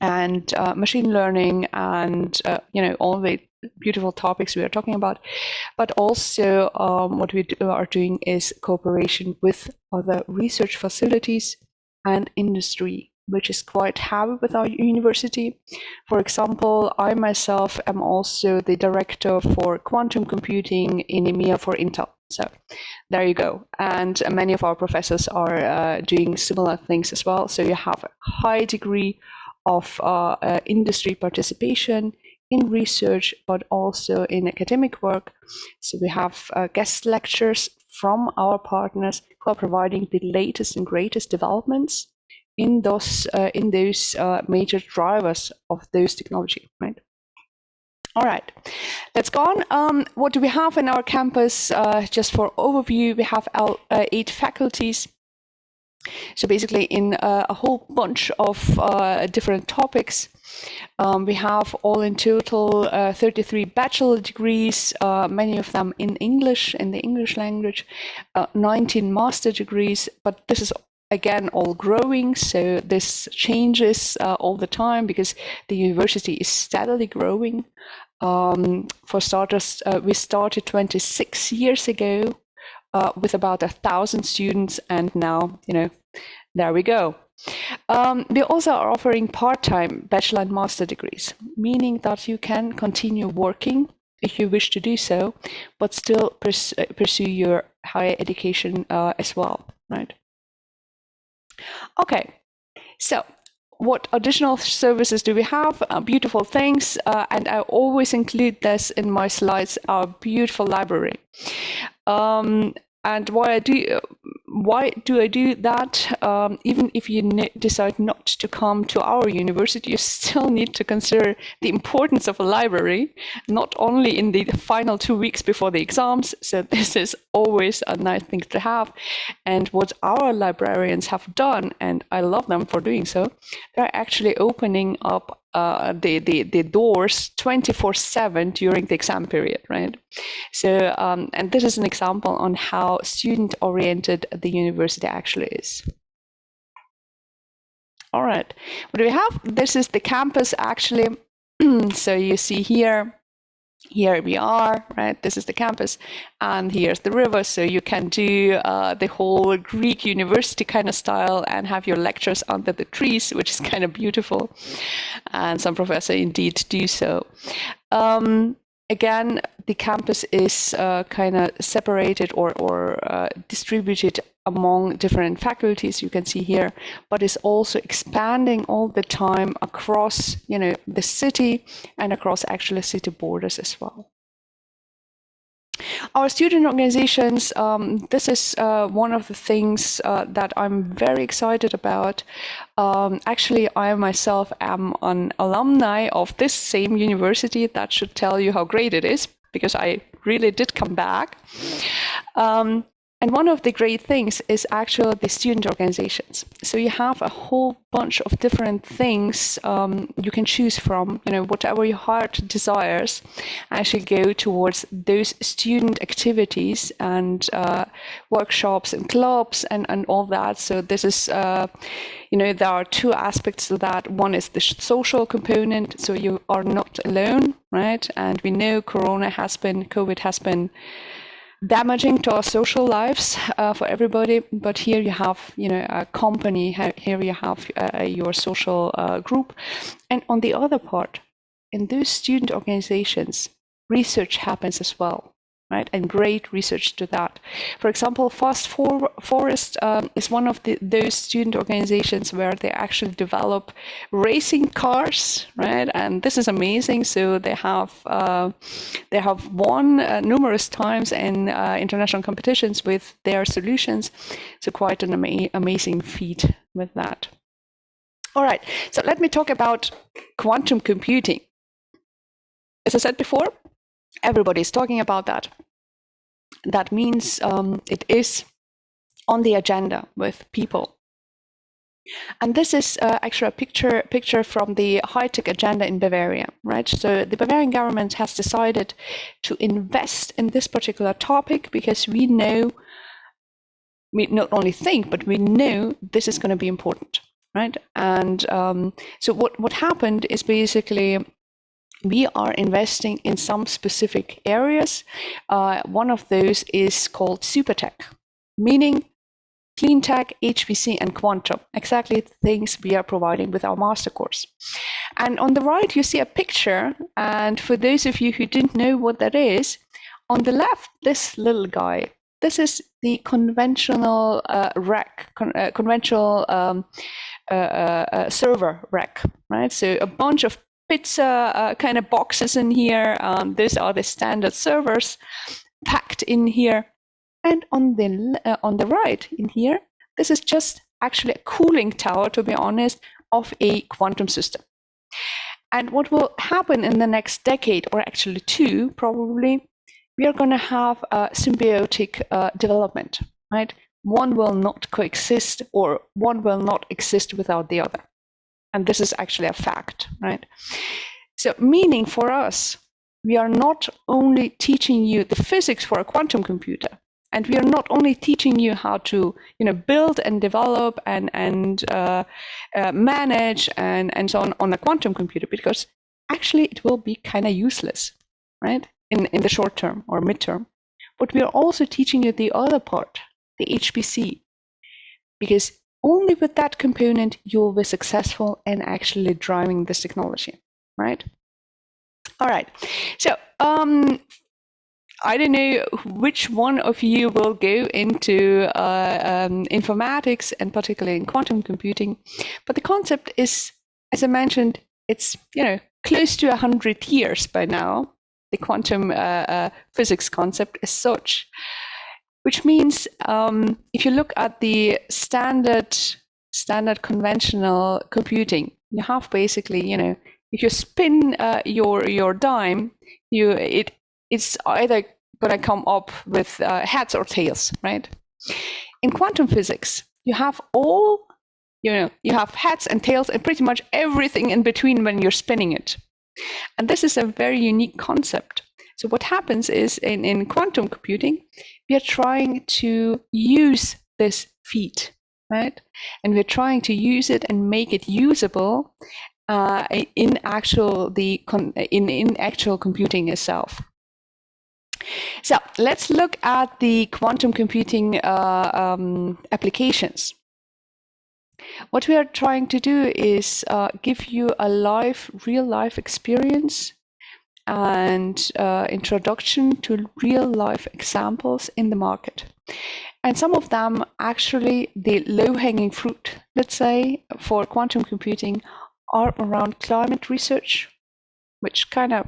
and machine learning and all the beautiful topics we are talking about. But also what we are doing is cooperation with other research facilities and industry, which is quite heavy with our university. For example, I myself am also the director for quantum computing in EMEA for Intel. So there you go. And many of our professors are doing similar things as well. So you have a high degree of industry participation in research, but also in academic work. So we have guest lectures from our partners who are providing the latest and greatest developments in those major drivers of those technology, right? All right, let's go on. What do we have in our campus? Just for overview, we have 8 faculties. So basically in a whole bunch of different topics. We have all in total 33 bachelor degrees, many of them in English, in the English language, 19 master degrees, but this is again all growing, so this changes all the time because the university is steadily growing. For starters, we started 26 years ago with about 1,000 students, and now, there we go. We also are offering part-time bachelor and master degrees, meaning that you can continue working if you wish to do so, but still pursue your higher education as well, right? Okay, so what additional services do we have? Beautiful things, and I always include this in my slides, our beautiful library. And why do I do that? Even if you decide not to come to our university, you still need to consider the importance of a library, not only in the final 2 weeks before the exams. So this is always a nice thing to have. And what our librarians have done, and I love them for doing so, they're actually opening up the doors 24/7 during the exam period, right? So, and this is an example on how student-oriented the university actually is. All right, what do we have? This is the campus actually. So you see here we are, right? This is the campus, and here's the river. So you can do the whole Greek university kind of style and have your lectures under the trees, which is kind of beautiful. And some professors indeed do so. Again, the campus is kind of separated or distributed among different faculties, you can see here, but is also expanding all the time across, the city and across actually city borders as well. Our student organizations, this is one of the things that I'm very excited about. Actually, I myself am an alumni of this same university. That should tell you how great it is, because I really did come back. And one of the great things is actually the student organizations. So you have a whole bunch of different things you can choose from, whatever your heart desires, actually go towards those student activities and workshops and clubs and all that. So this is, there are two aspects to that. One is the social component. So you are not alone, right? And we know COVID has been damaging to our social lives for everybody, but here you have a company, here you have your social group, and on the other part, in those student organizations, research happens as well, right? And great research to that. For example, Fast Forest is one of those student organizations where they actually develop racing cars, right? And this is amazing. So they have won numerous times in international competitions with their solutions. So quite an amazing feat with that. All right, so let me talk about quantum computing. As I said before, everybody's talking about that. That means it is on the agenda with people. And this is actually a picture from the high-tech agenda in Bavaria, right? So the Bavarian government has decided to invest in this particular topic because we know, we not only think, but we know this is going to be important, right? And so what happened is basically, we are investing in some specific areas. One of those is called super tech, meaning clean tech, HPC, and quantum, exactly the things we are providing with our master course. And on the right, you see a picture. And for those of you who didn't know what that is, on the left, this little guy, this is the conventional rack, conventional server rack, right? So a bunch of pizza kind of boxes in here. These are the standard servers packed in here. And on the right in here, this is just actually a cooling tower, to be honest, of a quantum system. And what will happen in the next decade, or actually two, probably, we are going to have a symbiotic development, right? One will not coexist, or one will not exist without the other. And this is actually a fact, right? So meaning for us, we are not only teaching you the physics for a quantum computer, and we are not only teaching you how to build and develop and manage and so on a quantum computer, because actually it will be kind of useless, right? In the short term or midterm. But we are also teaching you the other part, the HPC, because only with that component, you'll be successful in actually driving this technology, right? All right. So I don't know which one of you will go into informatics and particularly in quantum computing, but the concept is, as I mentioned, it's close to 100 years by now. The quantum physics concept as such, which means if you look at the standard conventional computing, you have basically if you spin your dime, it's either going to come up with heads or tails, right? In quantum physics, you have all, you have heads and tails and pretty much everything in between when you're spinning it. And this is a very unique concept. So what happens is in quantum computing, we are trying to use this feat, right? And we're trying to use it and make it usable in actual computing itself. So let's look at the quantum computing applications. What we are trying to do is give you a real life experience and introduction to real life examples in the market. And some of them actually, the low-hanging fruit, let's say, for quantum computing are around climate research, which kind of,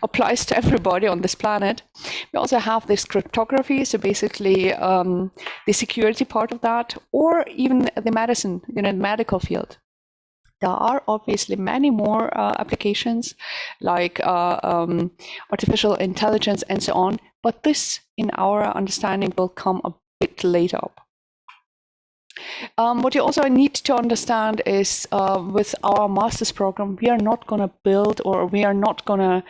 applies to everybody on this planet. We also have this cryptography, so basically the security part of that, or even the medicine, medical field. There are obviously many more applications like artificial intelligence and so on, but this, in our understanding, will come a bit later up. What you also need to understand is with our master's program, we are not going to build, or we are not going to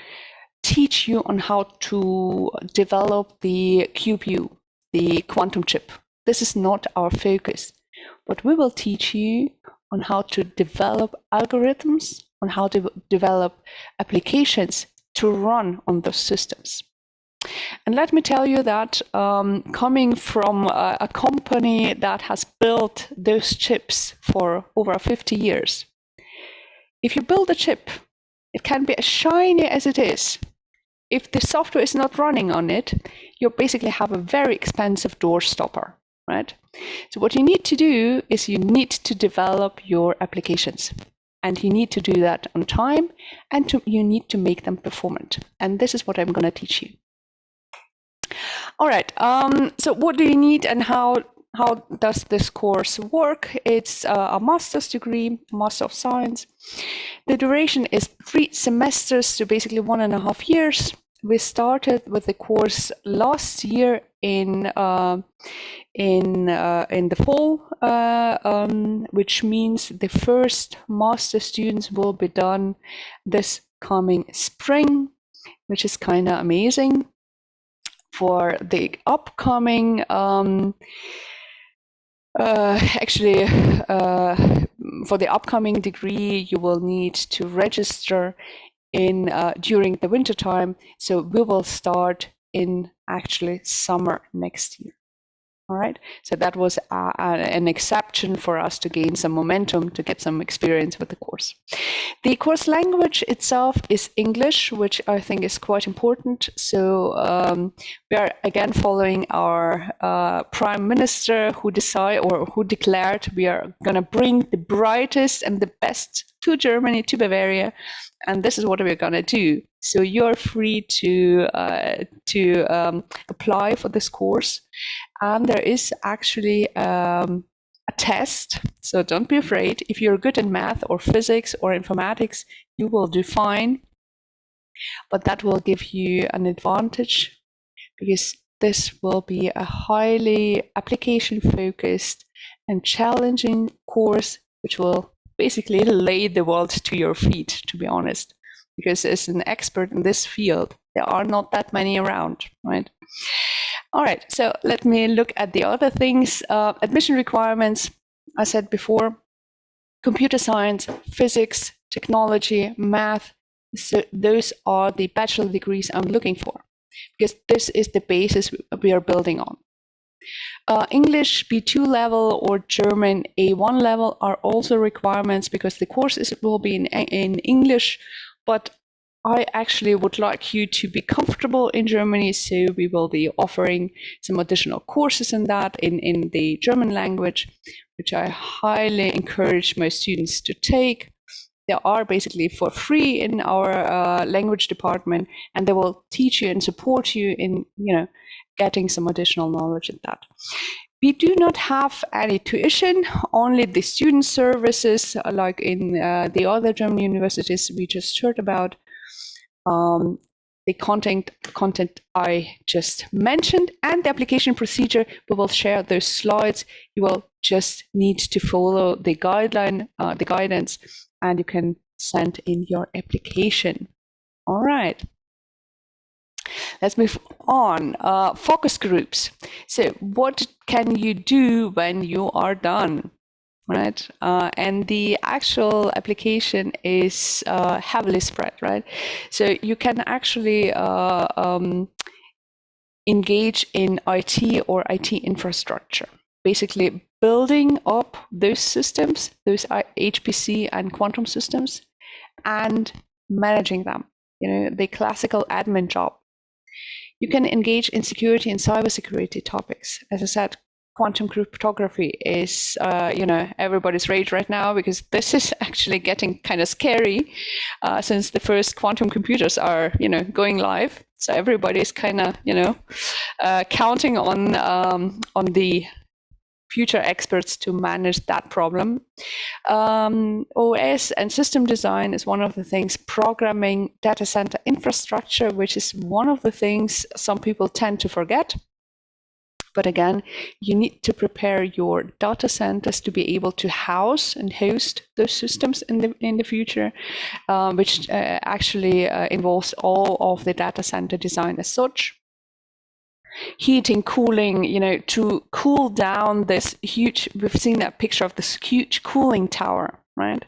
teach you on how to develop the QPU, the quantum chip. This is not our focus, but we will teach you on how to develop algorithms, on how to develop applications to run on those systems. And let me tell you that coming from a company that has built those chips for over 50 years, if you build a chip, it can be as shiny as it is. If the software is not running on it, you basically have a very expensive door stopper, right? So what you need to do is you need to develop your applications. And you need to do that on time, and you need to make them performant. And this is what I'm going to teach you. All right, so what do you need and how does this course work? It's a master's degree, Master of Science. The duration is 3 semesters, so basically 1.5 years. We started with the course last year in the fall, which means the first master students will be done this coming spring, which is kind of amazing. For the upcoming, for the upcoming degree, you will need to register in during the winter time. So we will start in actually summer next year. All right. So that was an exception for us to gain some momentum, to get some experience with the course. The course language itself is English, which I think is quite important. So we are again following our Prime Minister who declared we are going to bring the brightest and the best to Germany, to Bavaria, and this is what we're going to do. So you're free to apply for this course, and there is actually a test. So don't be afraid. If you're good in math or physics or informatics, you will do fine, but that will give you an advantage because this will be a highly application-focused and challenging course, which will basically lay the world to your feet, to be honest, because as an expert in this field, there are not that many around, right? All right, so let me look at the other things. Admission requirements, I said before, computer science, physics, technology, math, so those are the bachelor degrees I'm looking for, because this is the basis we are building on. English B2 level or German A1 level are also requirements because the courses will be in English, but I actually would like you to be comfortable in Germany, so we will be offering some additional courses in that in the German language, which I highly encourage my students to take. They are basically for free in our language department, and they will teach you and support you in, getting some additional knowledge in that. We do not have any tuition, only the student services, like in the other German universities we just heard about. The content I just mentioned, and the application procedure, we will share those slides. You will just need to follow the guidance, and you can send in your application. All right. Let's move on. Focus groups. So what can you do when you are done, right? And the actual application is heavily spread, right? So you can actually engage in IT or IT infrastructure, basically building up those systems, those HPC and quantum systems, and managing them, the classical admin job. You can engage in security and cybersecurity topics. As I said, quantum cryptography is, everybody's rage right now, because this is actually getting kind of scary since the first quantum computers are, going live. So everybody's kind of, counting on the future experts to manage that problem. OS and system design is one of the things. Programming data center infrastructure, which is one of the things some people tend to forget. But again, you need to prepare your data centers to be able to house and host those systems in the future, which actually involves all of the data center design as such. Heating, cooling, to cool down this huge, we've seen that picture of this huge cooling tower, right?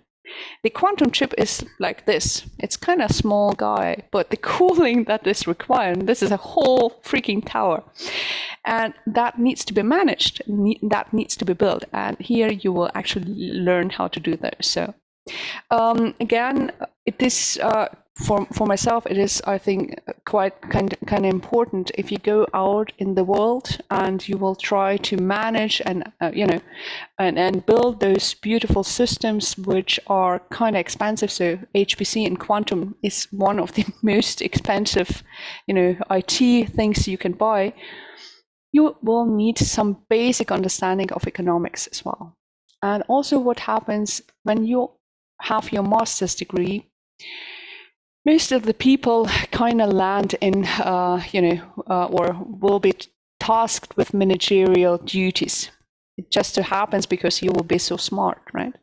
The quantum chip is like this. It's kind of a small guy, but the cooling that is required, this is a whole freaking tower. And that needs to be managed, that needs to be built. And here you will actually learn how to do those. So again, it is, for myself, it is, I think, quite kind of important if you go out in the world and you will try to manage and and build those beautiful systems which are kind of expensive. So HPC and quantum is one of the most expensive, IT things you can buy. You will need some basic understanding of economics as well, and also what happens when you have your master's degree. Most of the people kind of land in, or will be tasked with managerial duties. It just so happens because you will be so smart, right?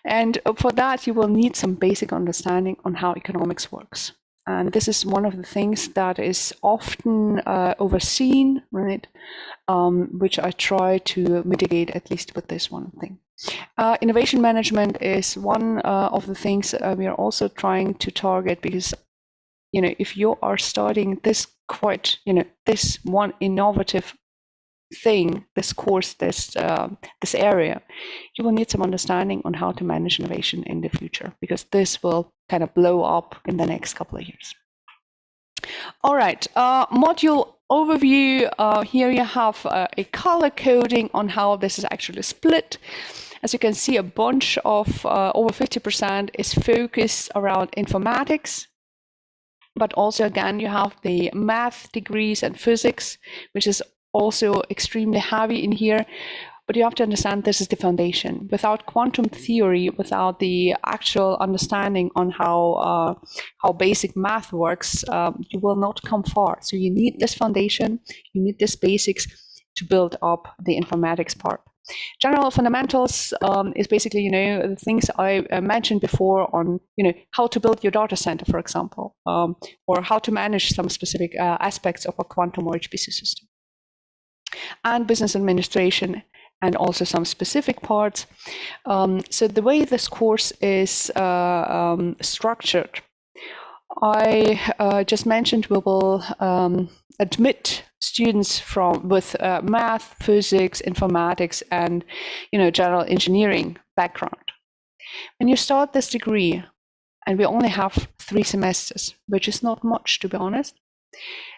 And for that, you will need some basic understanding on how economics works. And this is one of the things that is often overseen, right? Which I try to mitigate, at least with this one thing. Innovation management is one of the things we are also trying to target, because, if you are starting this this one innovative thing, this course, this area, you will need some understanding on how to manage innovation in the future, because this will kind of blow up in the next couple of years. All right, module overview. Here you have a color coding on how this is actually split. As you can see, a bunch of over 50% is focused around informatics. But also, again, you have the math degrees and physics, which is also extremely heavy in here. But you have to understand this is the foundation. Without quantum theory, without the actual understanding on how basic math works, you will not come far. So you need this foundation, you need this basics to build up the informatics part. General fundamentals is basically, the things I mentioned before on, how to build your data center, for example, or how to manage some specific aspects of a quantum or HPC system. And business administration, and also some specific parts. So the way this course is structured, I just mentioned we will admit students with math, physics, informatics, and general engineering background. When you start this degree, and we only have 3 semesters, which is not much, to be honest.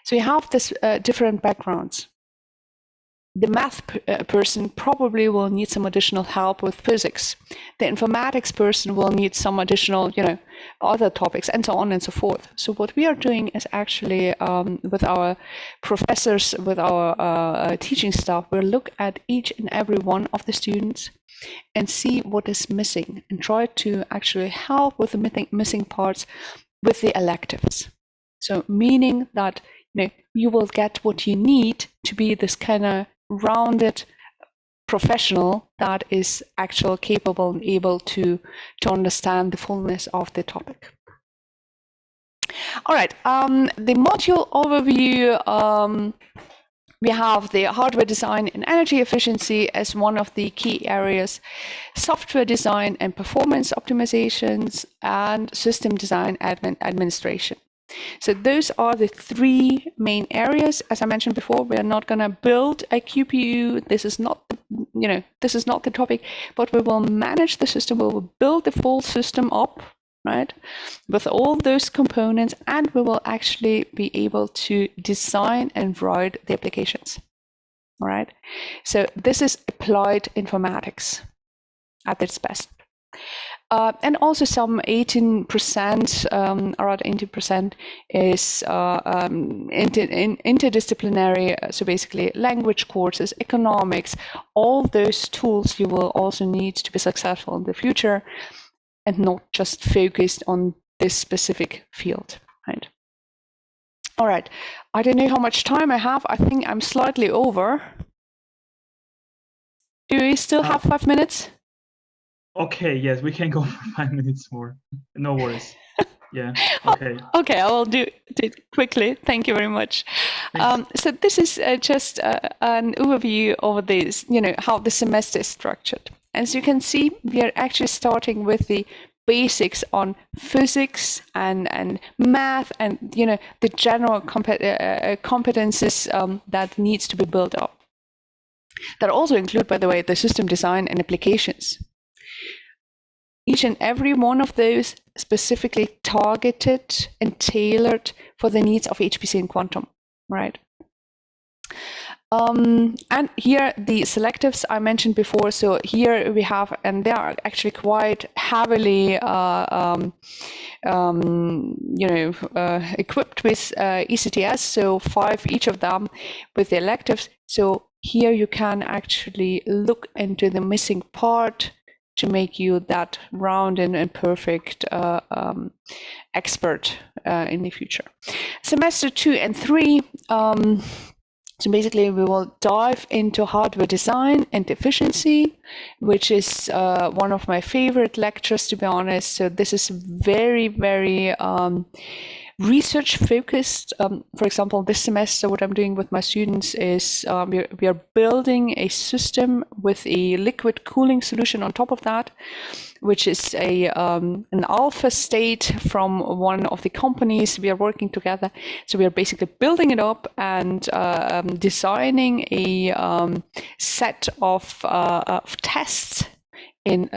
So you have this different backgrounds. The math person probably will need some additional help with physics. The informatics person will need some additional, other topics, and so on and so forth. So what we are doing is actually, with our professors, with our teaching staff, we'll look at each and every one of the students and see what is missing, and try to actually help with the missing parts with the electives. So meaning that you will get what you need to be this kind of rounded professional that is actually capable and able to understand the fullness of the topic. All right, the module overview, we have the hardware design and energy efficiency as one of the key areas, software design and performance optimizations, and system design administration. So those are the 3 main areas. As I mentioned before, we are not going to build a QPU. This is not, this is not the topic, but we will manage the system. We will build the full system up, right, with all those components, and we will actually be able to design and write the applications. All right. So this is applied informatics at its best. And also some 18%, around 80% is interdisciplinary, so basically language courses, economics, all those tools you will also need to be successful in the future, and not just focused on this specific field, right? All right, I don't know how much time I have. I think I'm slightly over. Do we still have 5 minutes? Okay, yes, we can go for 5 minutes more. No worries. Yeah, okay. Okay, I will do it quickly. Thank you very much. So this is just an overview of this, how the semester is structured. As you can see, we are actually starting with the basics on physics and math and, the general competences that needs to be built up. That also include, by the way, the system design and applications. Each and every one of those specifically targeted and tailored for the needs of HPC and quantum, right? And here the selectives I mentioned before. So here we have, and they are actually quite heavily, equipped with ECTS. So 5 each of them with the electives. So here you can actually look into the missing part to make you that round and perfect expert in the future. Semester 2 and 3, so basically we will dive into hardware design and efficiency, which is one of my favorite lectures, to be honest. So this is very, very research focused. For example, this semester, what I'm doing with my students is we are building a system with a liquid cooling solution on top of that, which is an alpha state from one of the companies we are working together. So we are basically building it up and designing a set of tests in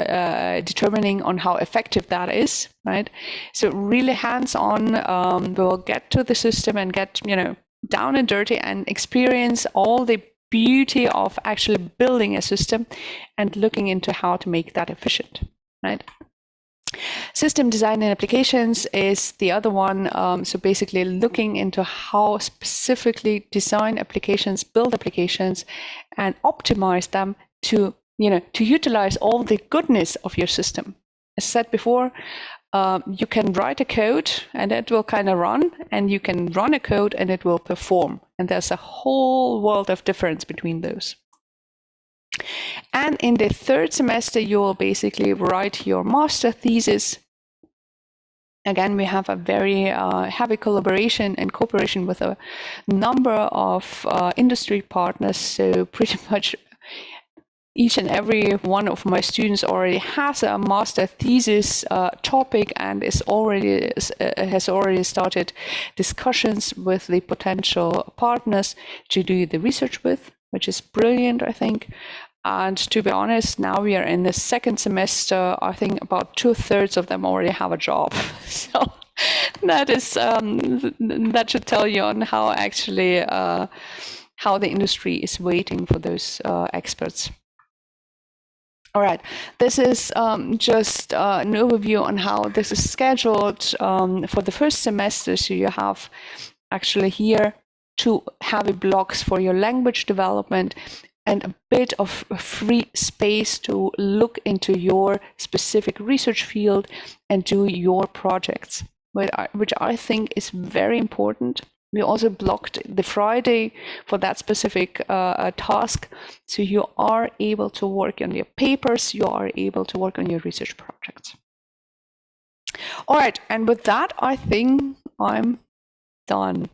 determining on how effective that is, right? So really hands-on, we'll get to the system and get, down and dirty and experience all the beauty of actually building a system and looking into how to make that efficient, right? System design and applications is the other one. So basically looking into how specifically design applications, build applications, and optimize them to to utilize all the goodness of your system. As said before, you can write a code and it will kind of run, and you can run a code and it will perform. And there's a whole world of difference between those. And in the 3rd semester, you will basically write your master thesis. Again, we have a very heavy collaboration and cooperation with a number of industry partners. So pretty much each and every one of my students already has a master thesis topic and has already started discussions with the potential partners to do the research with, which is brilliant, I think. And to be honest, now we are in the second semester. I think about 2/3 of them already have a job. So that is that should tell you on how actually how the industry is waiting for those experts. All right, this is just an overview on how this is scheduled for the first semester. So you have actually here 2 heavy blocks for your language development and a bit of free space to look into your specific research field and do your projects, which I think is very important. We also blocked the Friday for that specific task. So you are able to work on your papers, you are able to work on your research projects. All right, and with that, I think I'm done.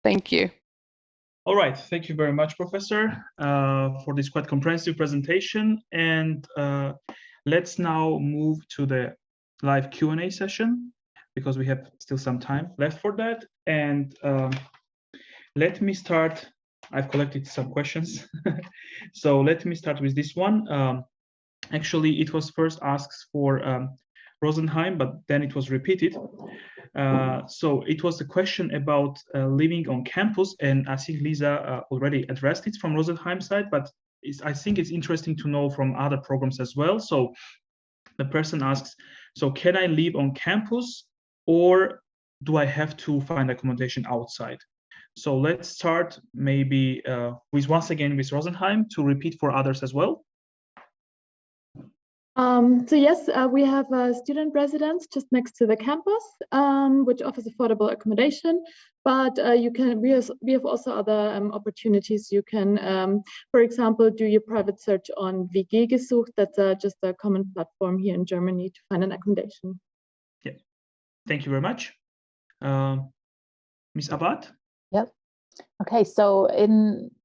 Thank you. All right, thank you very much, Professor, for this quite comprehensive presentation. And let's now move to the live Q&A session, because we have still some time left for that. And let me start. I've collected some questions. So let me start with this one. Actually, it was first asked for Rosenheim, but then it was repeated. So it was a question about living on campus, and I think Lisa already addressed it from Rosenheim side, but I think it's interesting to know from other programs as well. So the person asks, so can I live on campus, or do I have to find accommodation outside? So let's start maybe with once again with Rosenheim to repeat for others as well. So yes, we have a student residence just next to the campus, which offers affordable accommodation. But we have also other opportunities. You can, for example, do your private search on WG gesucht. That's just a common platform here in Germany to find an accommodation. Yeah, thank you very much. Ms. Awaad? Yep. Okay, so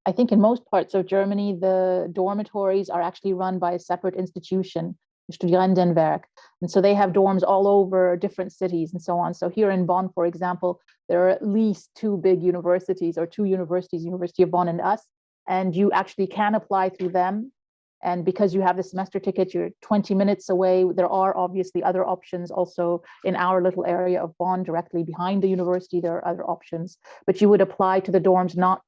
I think in most parts of Germany, the dormitories are actually run by a separate institution, the Studentenwerk. And so they have dorms all over different cities and so on. So here in Bonn, for example, there are at least 2 big universities, or 2 universities, University of Bonn and us, and you actually can apply through them. And because you have the semester ticket, you're 20 minutes away. There are obviously other options also in our little area of Bonn, directly behind the university. There are other options, but you would apply to the dorms not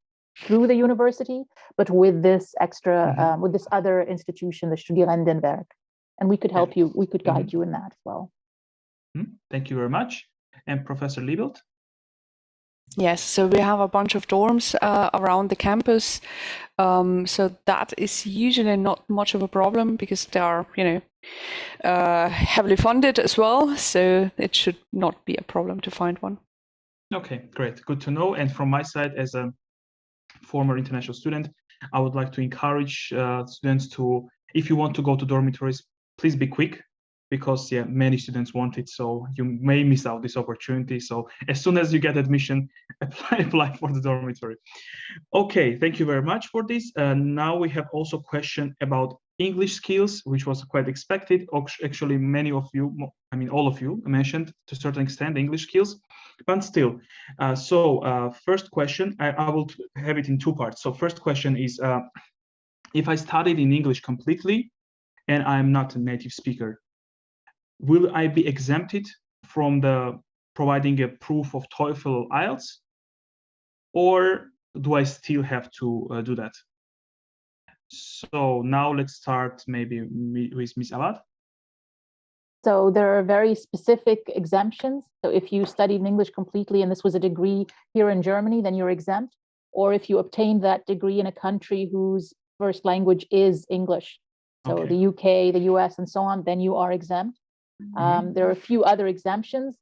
through the university, but with this extra, with this other institution, the Studentenwerk. And we could help you, we could guide you in that as well. Thank you very much. And Professor Liebelt? Yes, so we have a bunch of dorms around the campus. So that is usually not much of a problem because they are, heavily funded as well. So it should not be a problem to find one. Okay, great. Good to know. And from my side, as a former international student, I would like to encourage students to, if you want to go to dormitories, please be quick, because many students want it, so you may miss out this opportunity. So as soon as you get admission, apply for the dormitory. Okay, thank you very much for this. Now we have also a question about English skills, which was quite expected. Actually, many of you, I mean all of you, mentioned to a certain extent English skills, but still. First question, I will have it in 2 parts. So first question is, if I studied in English completely and I'm not a native speaker, will I be exempted from the providing a proof of TOEFL or IELTS, or do I still have to do that? So now let's start maybe with Ms. Awaad. So there are very specific exemptions. So if you studied in English completely and this was a degree here in Germany, then you're exempt. Or if you obtained that degree in a country whose first language is English, so the UK, the US, and so on, then you are exempt. There are a few other exemptions,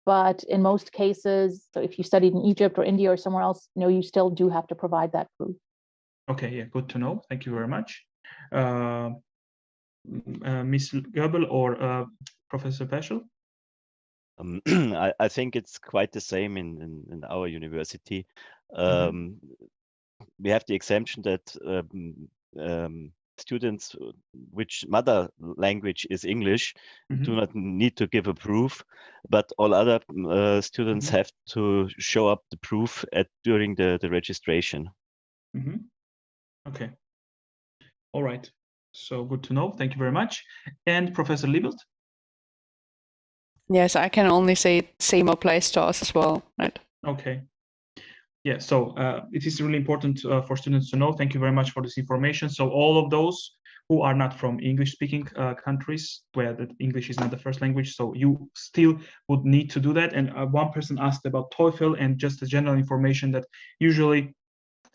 but in most cases, so if you studied in Egypt or India or somewhere else, you still do have to provide that proof. Okay, yeah, good to know. Thank you very much. Ms. Göbl or Professor Perschl? I think it's quite the same in our university. We have the exemption that students which mother language is English do not need to give a proof, but all other students have to show up the proof during the registration. Okay. All right. So good to know. Thank you very much. And Professor Liebelt? Yes, I can only say same applies to us as well, right? Okay. Yeah, so it is really important for students to know. Thank you very much for this information. So all of those who are not from English-speaking countries, where the English is not the first language, so you still would need to do that. And one person asked about TOEFL, and just the general information that usually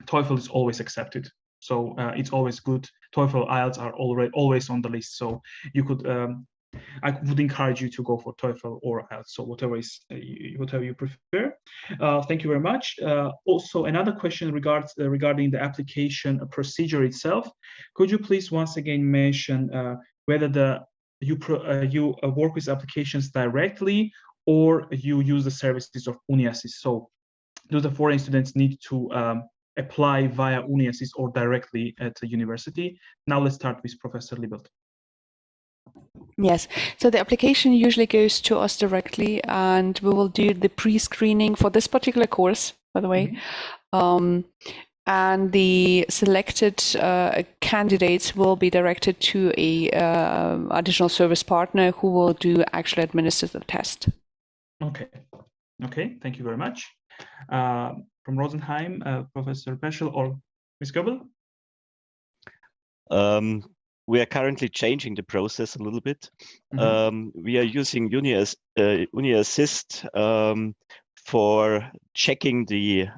TOEFL is always accepted. So it's always good. TOEFL, IELTS are always on the list. So you could, I would encourage you to go for TOEFL or IELTS. So whatever you prefer. Thank you very much. Also, another question regarding the application procedure itself. Could you please once again mention whether you work with applications directly or you use the services of UniAssist? So do the foreign students need to apply via UniAssist or directly at the university? Now let's start with Professor Liebelt. Yes, so the application usually goes to us directly, and we will do the pre-screening for this particular course, by the way. And the selected candidates will be directed to a additional service partner who will do actually administer the test. Okay, thank you very much. From Rosenheim, Professor Perschl or Ms. Göbl? We are currently changing the process a little bit. We are using UniAssist for checking the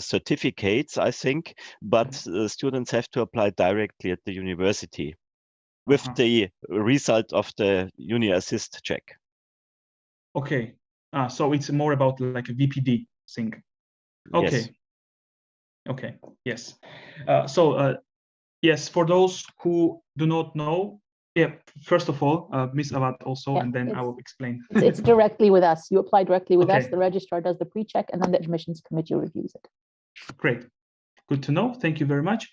certificates, I think, but students have to apply directly at the university with the result of the UniAssist check. Okay. So it's more about like a VPD thing. Okay. Yes. Okay. Yes. Yes, for those who do not know, first of all, Ms. Awaad also, and then I will explain. It's directly with us. You apply directly with us. The registrar does the pre-check, and then the admissions committee reviews it. Great. Good to know. Thank you very much.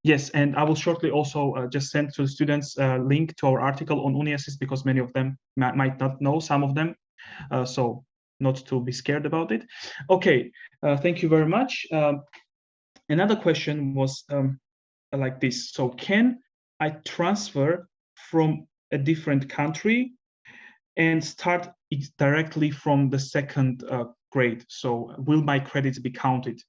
Yes, and I will shortly also just send to the students a link to our article on UniAssist, because many of them might not know, some of them. So not to be scared about it. Okay, thank you very much. Another question was like this. So can I transfer from a different country and start it directly from the second grade? So will my credits be counted?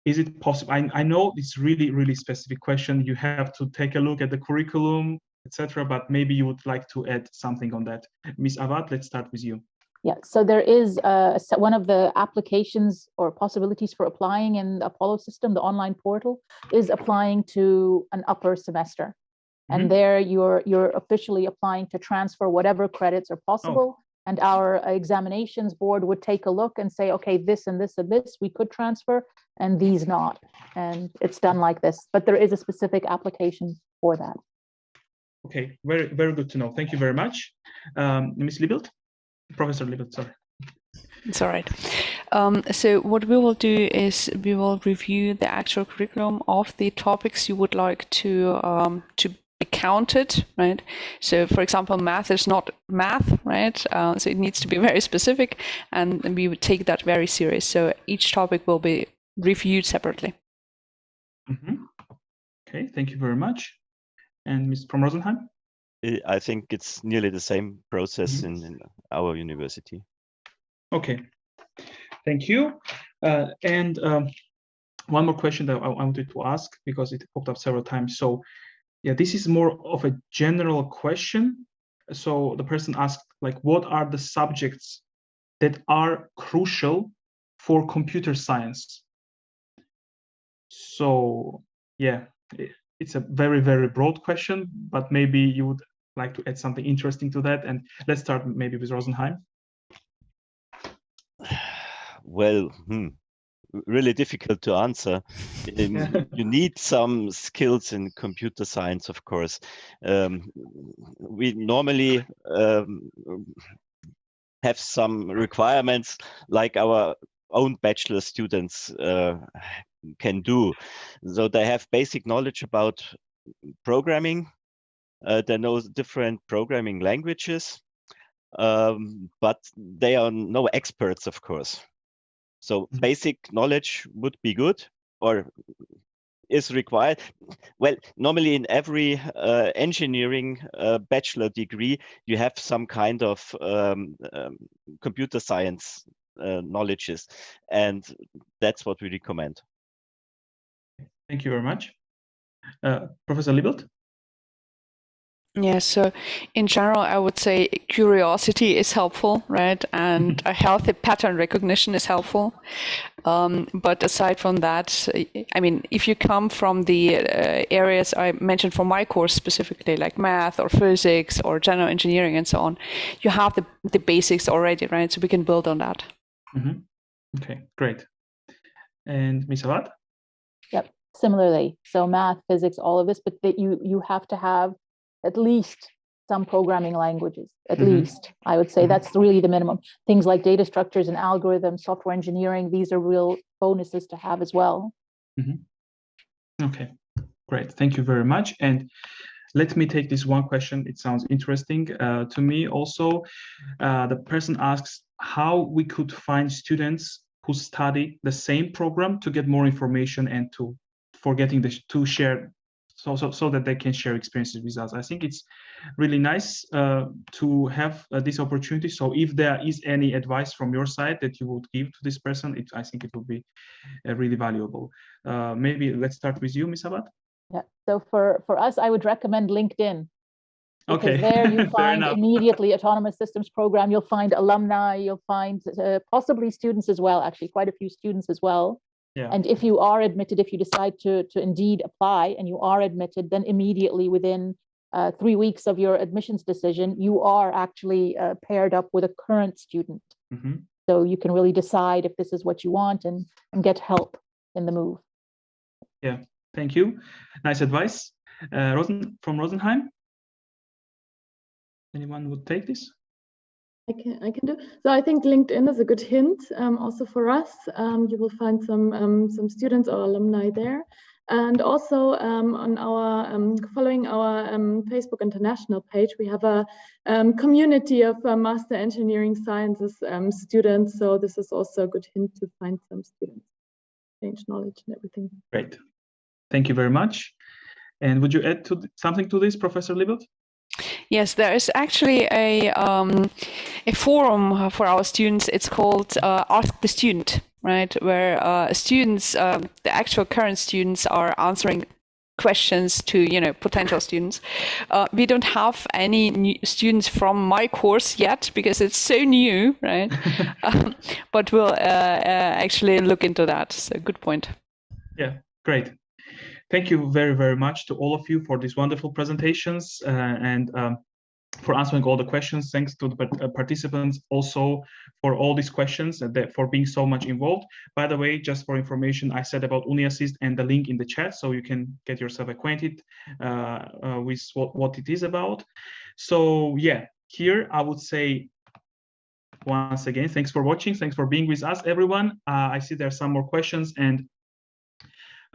Is it possible? I know it's really specific question. You have to take a look at the curriculum, etc. But maybe you would like to add something on that. Ms. Awaad, let's start with you. Yeah, so there is one of the applications or possibilities for applying in the Apollo system, the online portal, is applying to an upper semester. And there you're officially applying to transfer whatever credits are possible. And our examinations board would take a look and say, okay, this and this and this we could transfer, and these not. And it's done like this, but there is a specific application for that. Okay, very good to know. Thank you very much. Ms. Liebelt? Professor Liebelt, sorry. It's all right. So what we will do is we will review the actual curriculum of the topics you would like to be counted, right? So for example, math is not math, right? So it needs to be very specific, and we would take that very serious. So each topic will be reviewed separately. Okay, thank you very much. And Ms. from Rosenheim? I think it's nearly the same process in our university. Okay, thank you. And one more question that I wanted to ask, because it popped up several times. So yeah, this is more of a general question. So the person asked, like, what are the subjects that are crucial for computer science? So yeah, it's a very broad question, but maybe you would like to add something interesting to that. And let's start maybe with Rosenheim. Well, really difficult to answer. You need some skills in computer science, of course. We normally have some requirements, like our own bachelor students can do. So they have basic knowledge about programming. They know different programming languages, but they are no experts, of course. So basic knowledge would be good, or is required. Well, normally in every engineering bachelor degree, you have some kind of computer science knowledges, and that's what we recommend. Thank you very much. Professor Liebelt? Yeah, so in general, I would say curiosity is helpful, right? And a healthy pattern recognition is helpful. But aside from that, I mean, if you come from the areas I mentioned for my course specifically, like math or physics or general engineering and so on, you have the basics already, right? So we can build on that. Mm-hmm. Okay, great. And Ms. Awaad? Yep, similarly. So math, physics, all of this, but that you have to have at least some programming languages, at least. I would say that's really the minimum. Things like data structures and algorithms, software engineering, these are real bonuses to have as well. Okay, great. Thank you very much. And let me take this one question. It sounds interesting to me also. The person asks how we could find students who study the same program to get more information and to share so that they can share experiences with us. I think it's really nice to have this opportunity. So if there is any advice from your side that you would give to this person, I think it would be really valuable. Maybe let's start with you, Ms. Awaad. Yeah. So for us, I would recommend LinkedIn. Because Okay. there you find immediately autonomous systems program. You'll find alumni. You'll find possibly students as well. Actually, quite a few students as well. Yeah. And if you are admitted, if you decide to indeed apply and you are admitted, then immediately within 3 weeks of your admissions decision, you are actually paired up with a current student. So you can really decide if this is what you want and get help in the move. Yeah, thank you. Nice advice. From Rosenheim? Anyone would take this? I can do. So I think LinkedIn is a good hint also for us. You will find some students or alumni there. And also on our following our Facebook International page, we have a community of Master Engineering Sciences students. So this is also a good hint to find some students, exchange knowledge and everything. Great. Thank you very much. And would you add something to this, Professor Liebelt? Yes, there is actually a forum for our students. It's called Ask the Student, right? Where students, the actual current students, are answering questions to potential students. We don't have any new students from my course yet because it's so new, right? But we'll actually look into that. So good point. Yeah, great. Thank you very, very much to all of you for these wonderful presentations and for answering all the questions. Thanks to the participants also for all these questions and for being so much involved. By the way, just for information, I said about UniAssist and the link in the chat, so you can get yourself acquainted with what it is about. So yeah, here I would say once again, thanks for watching. Thanks for being with us, everyone. I see there are some more questions, and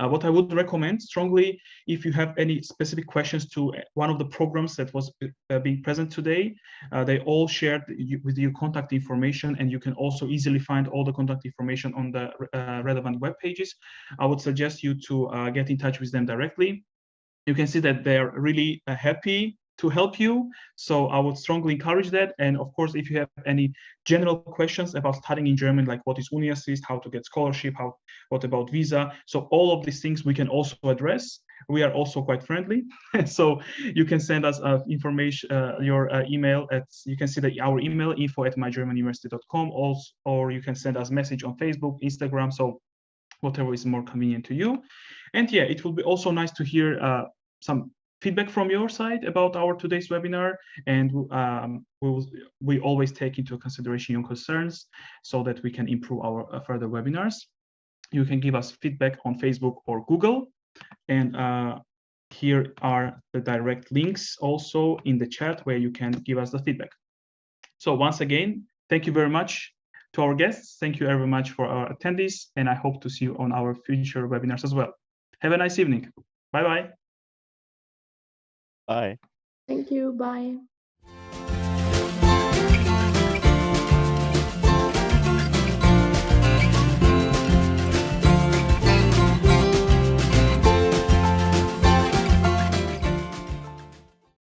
what I would recommend strongly, if you have any specific questions to one of the programs that was being present today, they all shared with you contact information, and you can also easily find all the contact information on the relevant web pages. I would suggest you to get in touch with them directly. You can see that they're really happy to help you. So I would strongly encourage that. And of course, if you have any general questions about studying in German, like what is UniAssist, how to get scholarship, what about visa? So all of these things we can also address. We are also quite friendly. So you can send us information, your email you can see that our email info@mygermanuniversity.com, or you can send us message on Facebook, Instagram. So whatever is more convenient to you. And yeah, it will be also nice to hear some feedback from your side about our today's webinar, and we always take into consideration your concerns so that we can improve our further webinars. You can give us feedback on Facebook or Google, and here are the direct links also in the chat where you can give us the feedback. So once again, thank you very much To our guests, thank you very much for our attendees, and I hope to see you on our future webinars as well. Have a nice evening. Bye-bye. Bye. Thank you. Bye.